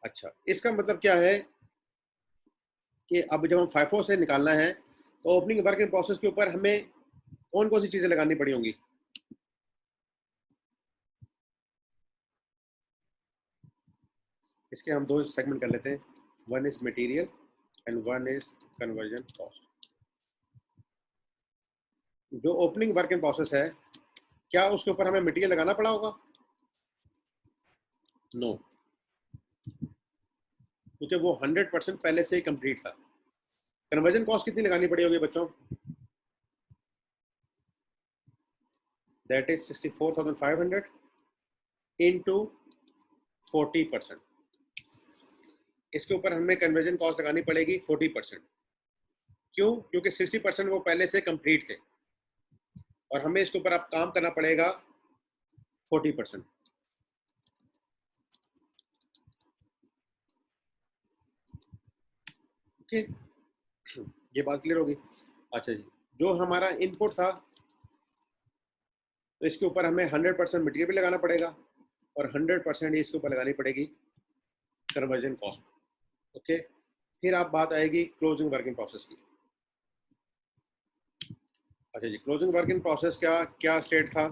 अच्छा, इसका मतलब क्या है कि अब जब हम फाइफो से निकालना है तो ओपनिंग वर्किंग प्रोसेस के ऊपर हमें कौन कौन सी चीजें लगानी पड़ी होंगी? इसके हम दो सेगमेंट कर लेते हैं, one is material and one is conversion cost. जो ओपनिंग वर्किंग प्रोसेस है, क्या उसके ऊपर हमें मटेरियल लगाना पड़ा होगा? नो, क्योंकि वो 100% पहले से ही कंप्लीट था। कन्वर्जन कॉस्ट कितनी लगानी पड़ी होगी बच्चों? That is 64,500 into 40%। इसके ऊपर हमें कन्वर्जन कॉस्ट लगानी पड़ेगी 40%। क्यों? क्योंकि 60% वो पहले से कंप्लीट थे और हमें इसके ऊपर अब काम करना पड़ेगा 40%। ओके, ये बात क्लियर होगी। अच्छा जी, जो हमारा इनपुट था तो इसके ऊपर हमें 100% मटेरियल भी लगाना पड़ेगा और 100% इसके ऊपर लगानी पड़ेगी कन्वर्जन कॉस्ट। ओके, फिर आप बात आएगी क्लोजिंग वर्किंग प्रोसेस की। अच्छा जी, क्लोजिंग वर्किंग प्रोसेस क्या क्या स्टेट था?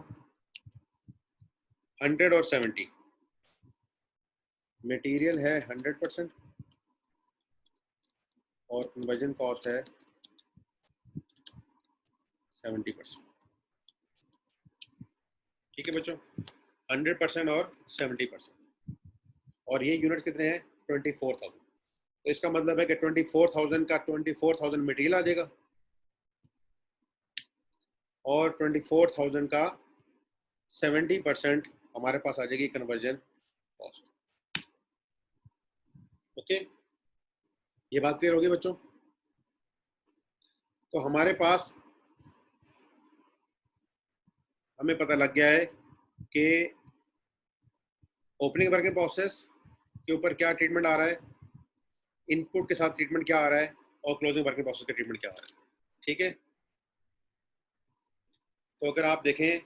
100 और 70। मटेरियल है 100% और कन्वर्जन कॉस्ट है 70%। ठीक है बच्चों, 100% और 70%। और ये यूनिट कितने हैं? 24,000। तो इसका मतलब है कि 24,000 का 24,000 मटेरियल आ जाएगा और 24,000 का 70% हमारे पास आ जाएगी कन्वर्जन कॉस्ट। ओके, ये बात क्लियर होगी बच्चों? तो हमारे पास हमें पता लग गया है कि ओपनिंग वर्किंग प्रोसेस के ऊपर क्या ट्रीटमेंट आ रहा है, इनपुट के साथ ट्रीटमेंट क्या आ रहा है और क्लोजिंग वर्किंग प्रोसेस का ट्रीटमेंट क्या आ रहा है। ठीक है, तो अगर आप देखें,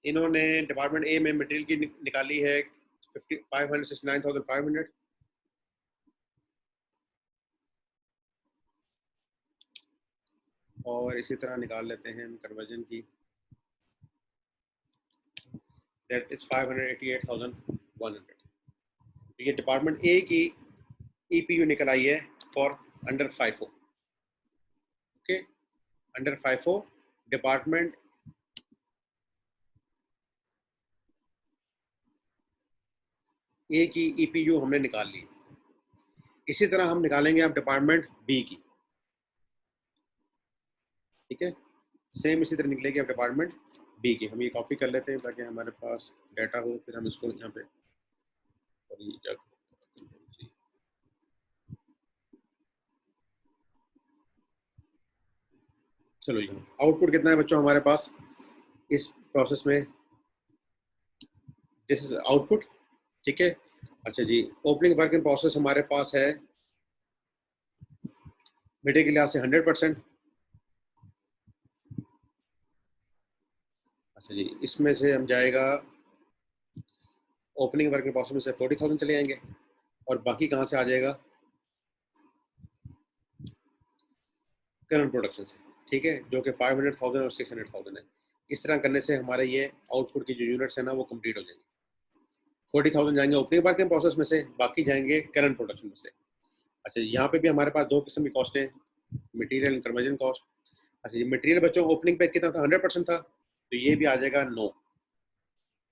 इन्होंने डिपार्टमेंट ए में मटेरियल की निकाली है 569,500 और इसी तरह निकाल लेते हैं हम कन्वर्जन की, दैट इज 588,100। ये डिपार्टमेंट ए की ईपीयू निकल आई है for under FIFO. Okay, under FIFO department A की ईपीयू हमने निकाल ली। इसी तरह हम निकालेंगे अब डिपार्टमेंट बी की। ठीक है, सेम इसी तरह निकलेगी अब डिपार्टमेंट बी की। हम ये कॉपी कर लेते हैं ताकि हमारे पास डाटा हो, फिर हम इसको यहाँ पे चलो जी, आउटपुट कितना है बच्चों हमारे पास इस प्रोसेस में? दिस इज आउटपुट, ठीक है। अच्छा जी, ओपनिंग वर्क इन प्रोसेस हमारे पास है मटेरियल के लिहाज से 100%। अच्छा जी, इसमें से हम जाएगा ओपनिंग वर्क इन प्रोसेस में से 40,000 चले जाएंगे और बाकी कहाँ से आ जाएगा? करंट प्रोडक्शन से, ठीक है, जो कि 500,000 और 600,000 है। इस तरह करने से हमारे ये आउटपुट की जो यूनिट्स है ना वो कंप्लीट हो जाएंगी। 40,000 जाएंगे ओपनिंग वर्क इन प्रोसेस में से, बाकी जाएंगे करंट प्रोडक्शन में से। अच्छा, यहाँ पे भी हमारे पास दो किस्म की कॉस्ट है, मटेरियल एंड कन्वर्जन कॉस्ट। अच्छा, ये मटेरियल बच्चों ओपनिंग पे कितना था? 100% था, तो ये भी आ जाएगा नो,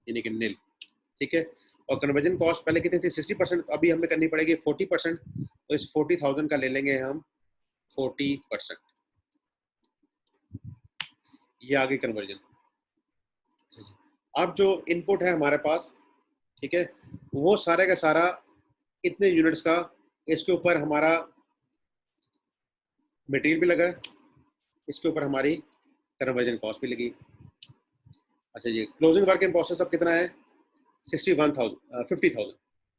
यानी कि नील, ठीक है। और कन्वर्जन कॉस्ट पहले कितनी थी? 60%, अभी हमें करनी पड़ेगी 40%। तो इस 40,000 का ले लेंगे हम 40%, ये आ गई कन्वर्जन। अब जो इनपुट है हमारे पास, ठीक है, वो सारे का सारा इतने यूनिट्स का, इसके ऊपर हमारा मटेरियल भी लगा है, इसके ऊपर हमारी कन्वर्जन कॉस्ट भी लगी। अच्छा जी, क्लोजिंग वर्क इन प्रोसेस अब कितना है? 61,000 50,000,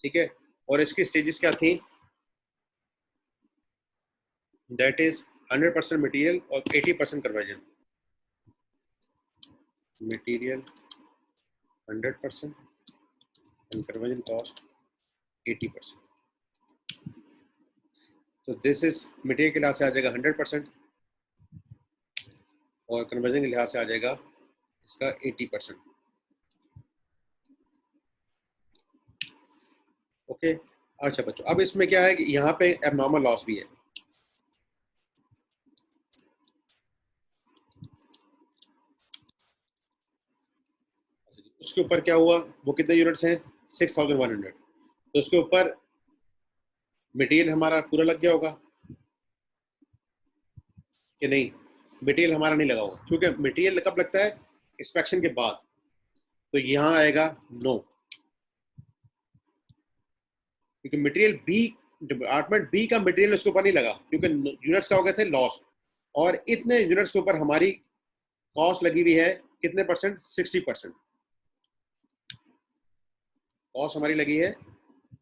ठीक है। और इसकी स्टेजेस क्या थी? दैट इज 100% मटेरियल और 80% conversion. Material 100% and conversion cost 80%. तो दिस इज मटेरियल के लिहाज से आ जाएगा 100% और कन्वर्जन के लिहाज से आ जाएगा इसका 80%। ओके। अच्छा बच्चों, अब इसमें क्या है कि यहाँ पे एबनॉर्मल लॉस भी है। उसके ऊपर क्या हुआ? वो कितने यूनिट्स हैं? 6,100। तो उसके ऊपर मटेरियल हमारा पूरा लग गया होगा कि नहीं? मटेरियल हमारा नहीं लगा होगा, क्योंकि मटेरियल कब लगता है? इंस्पेक्शन के बाद। तो यहाँ आएगा नो, क्योंकि मटेरियल बी, डिपार्टमेंट बी का मटेरियल उसके ऊपर नहीं लगा, क्योंकि यूनिट्स का हो गए थे लॉस। और इतने यूनिट्स के ऊपर हमारी कॉस्ट लगी हुई है कितने परसेंट? 60%। कॉस्ट हमारी लगी है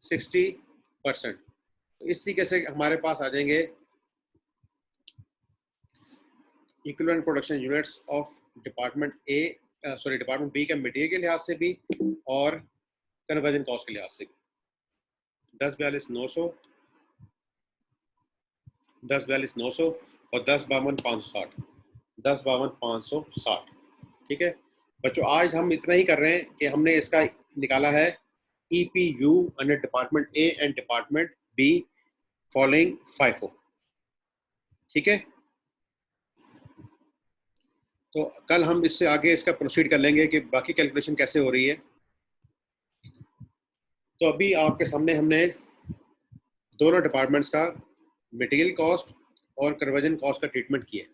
60%। तो इस तरीके से हमारे पास आ जाएंगे equivalent production units of department A, sorry department B के मटेरियल के लिहाज से भी और कन्वर्जन कॉस्ट के लिहाज से। 1042,900, 1042,900 और 1052,560, 1052,560, ठीक है बच्चों। आज हम इतना ही कर रहे हैं कि हमने इसका निकाला है EPU under department A and department be following FIFO, ठीक है। तो कल हम इससे आगे इसका प्रोसीड कर लेंगे कि बाकी कैलकुलेशन कैसे हो रही है। तो अभी आपके सामने हमने दोनों डिपार्टमेंट्स का मटेरियल कॉस्ट और कन्वर्जन कॉस्ट का ट्रीटमेंट किया,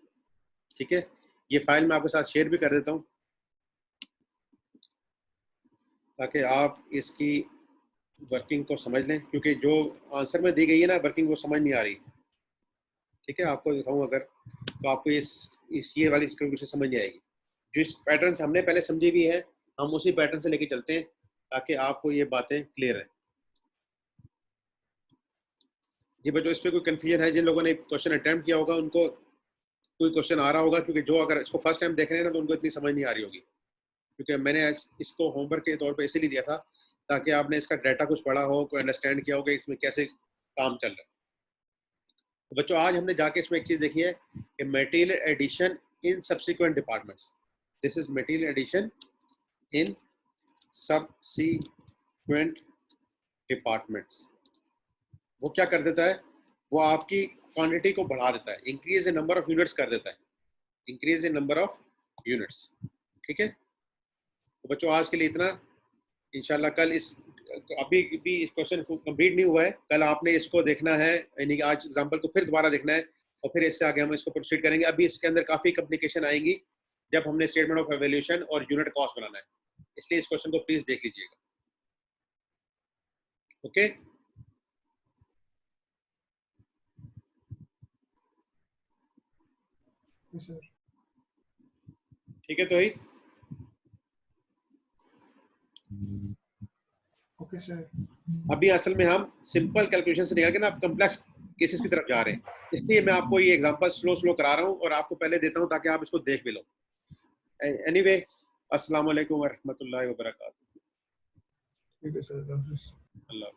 ठीक है। ये फाइल मैं आपके साथ शेयर भी कर देता हूँ ताकि आप इसकी वर्किंग को समझ लें, क्योंकि जो आंसर में दी गई है ना वर्किंग, वो समझ नहीं आ रही, ठीक है। आपको दिखाऊँ अगर, तो आपको इस ये वाली कैलकुलेशन समझ नहीं आएगी। जो इस पैटर्न से हमने पहले समझी हुई है, हम उसी पैटर्न से लेके चलते हैं ताकि आपको ये बातें क्लियर है। जी बच्चों, इस पर कोई कंफ्यूजन है? जिन लोगों ने क्वेश्चन अटेम्प्ट किया होगा उनको कोई क्वेश्चन आ रहा होगा, क्योंकि जो अगर इसको फर्स्ट टाइम देख रहे हैं ना तो उनको इतनी समझ नहीं आ रही होगी, क्योंकि मैंने इसको होमवर्क के तौर पे इसीलिए दिया था ताकि आपने इसका डाटा कुछ पढ़ा हो, कोई अंडरस्टैंड किया हो कि इसमें कैसे काम चल रहा है। तो बच्चों आज हमने जाके इसमें एक चीज देखी है कि material addition in subsequent departments. This is material addition in subsequent departments. वो क्या कर देता है? वो आपकी क्वांटिटी को बढ़ा देता है, increase in number of units कर देता है, increase in number of units, ठीक है। तो बच्चों आज के लिए इतना, इंशाल्लाह कल इस, अभी भी इस क्वेश्चन को कंप्लीट नहीं हुआ है, कल आपने इसको देखना है, यानी कि आज एग्जांपल को फिर दोबारा देखना है और फिर इससे आगे हम इसको प्रोसीड करेंगे। अभी इसके अंदर काफी कम्प्लिकेशन आएंगी जब हमने स्टेटमेंट ऑफ एवेल्यूशन और यूनिट कॉस्ट बनाना है, इसलिए इस क्वेश्चन को प्लीज देख लीजिएगा, ओके। सर ठीक है तौहीद? Okay sir. अभी असल में हम सिंपल कैलकुलेशन से निकल के ना कॉम्प्लेक्स केसेस की तरफ जा रहे हैं, इसलिए मैं आपको ये एग्जांपल स्लो करा रहा हूँ और आपको पहले देता हूँ ताकि आप इसको देख भी लो। एनीवे, अस्सलाम वालेकुम व रहमतुल्लाहि व बरकातहू। ठीक है सर, अल्लाह।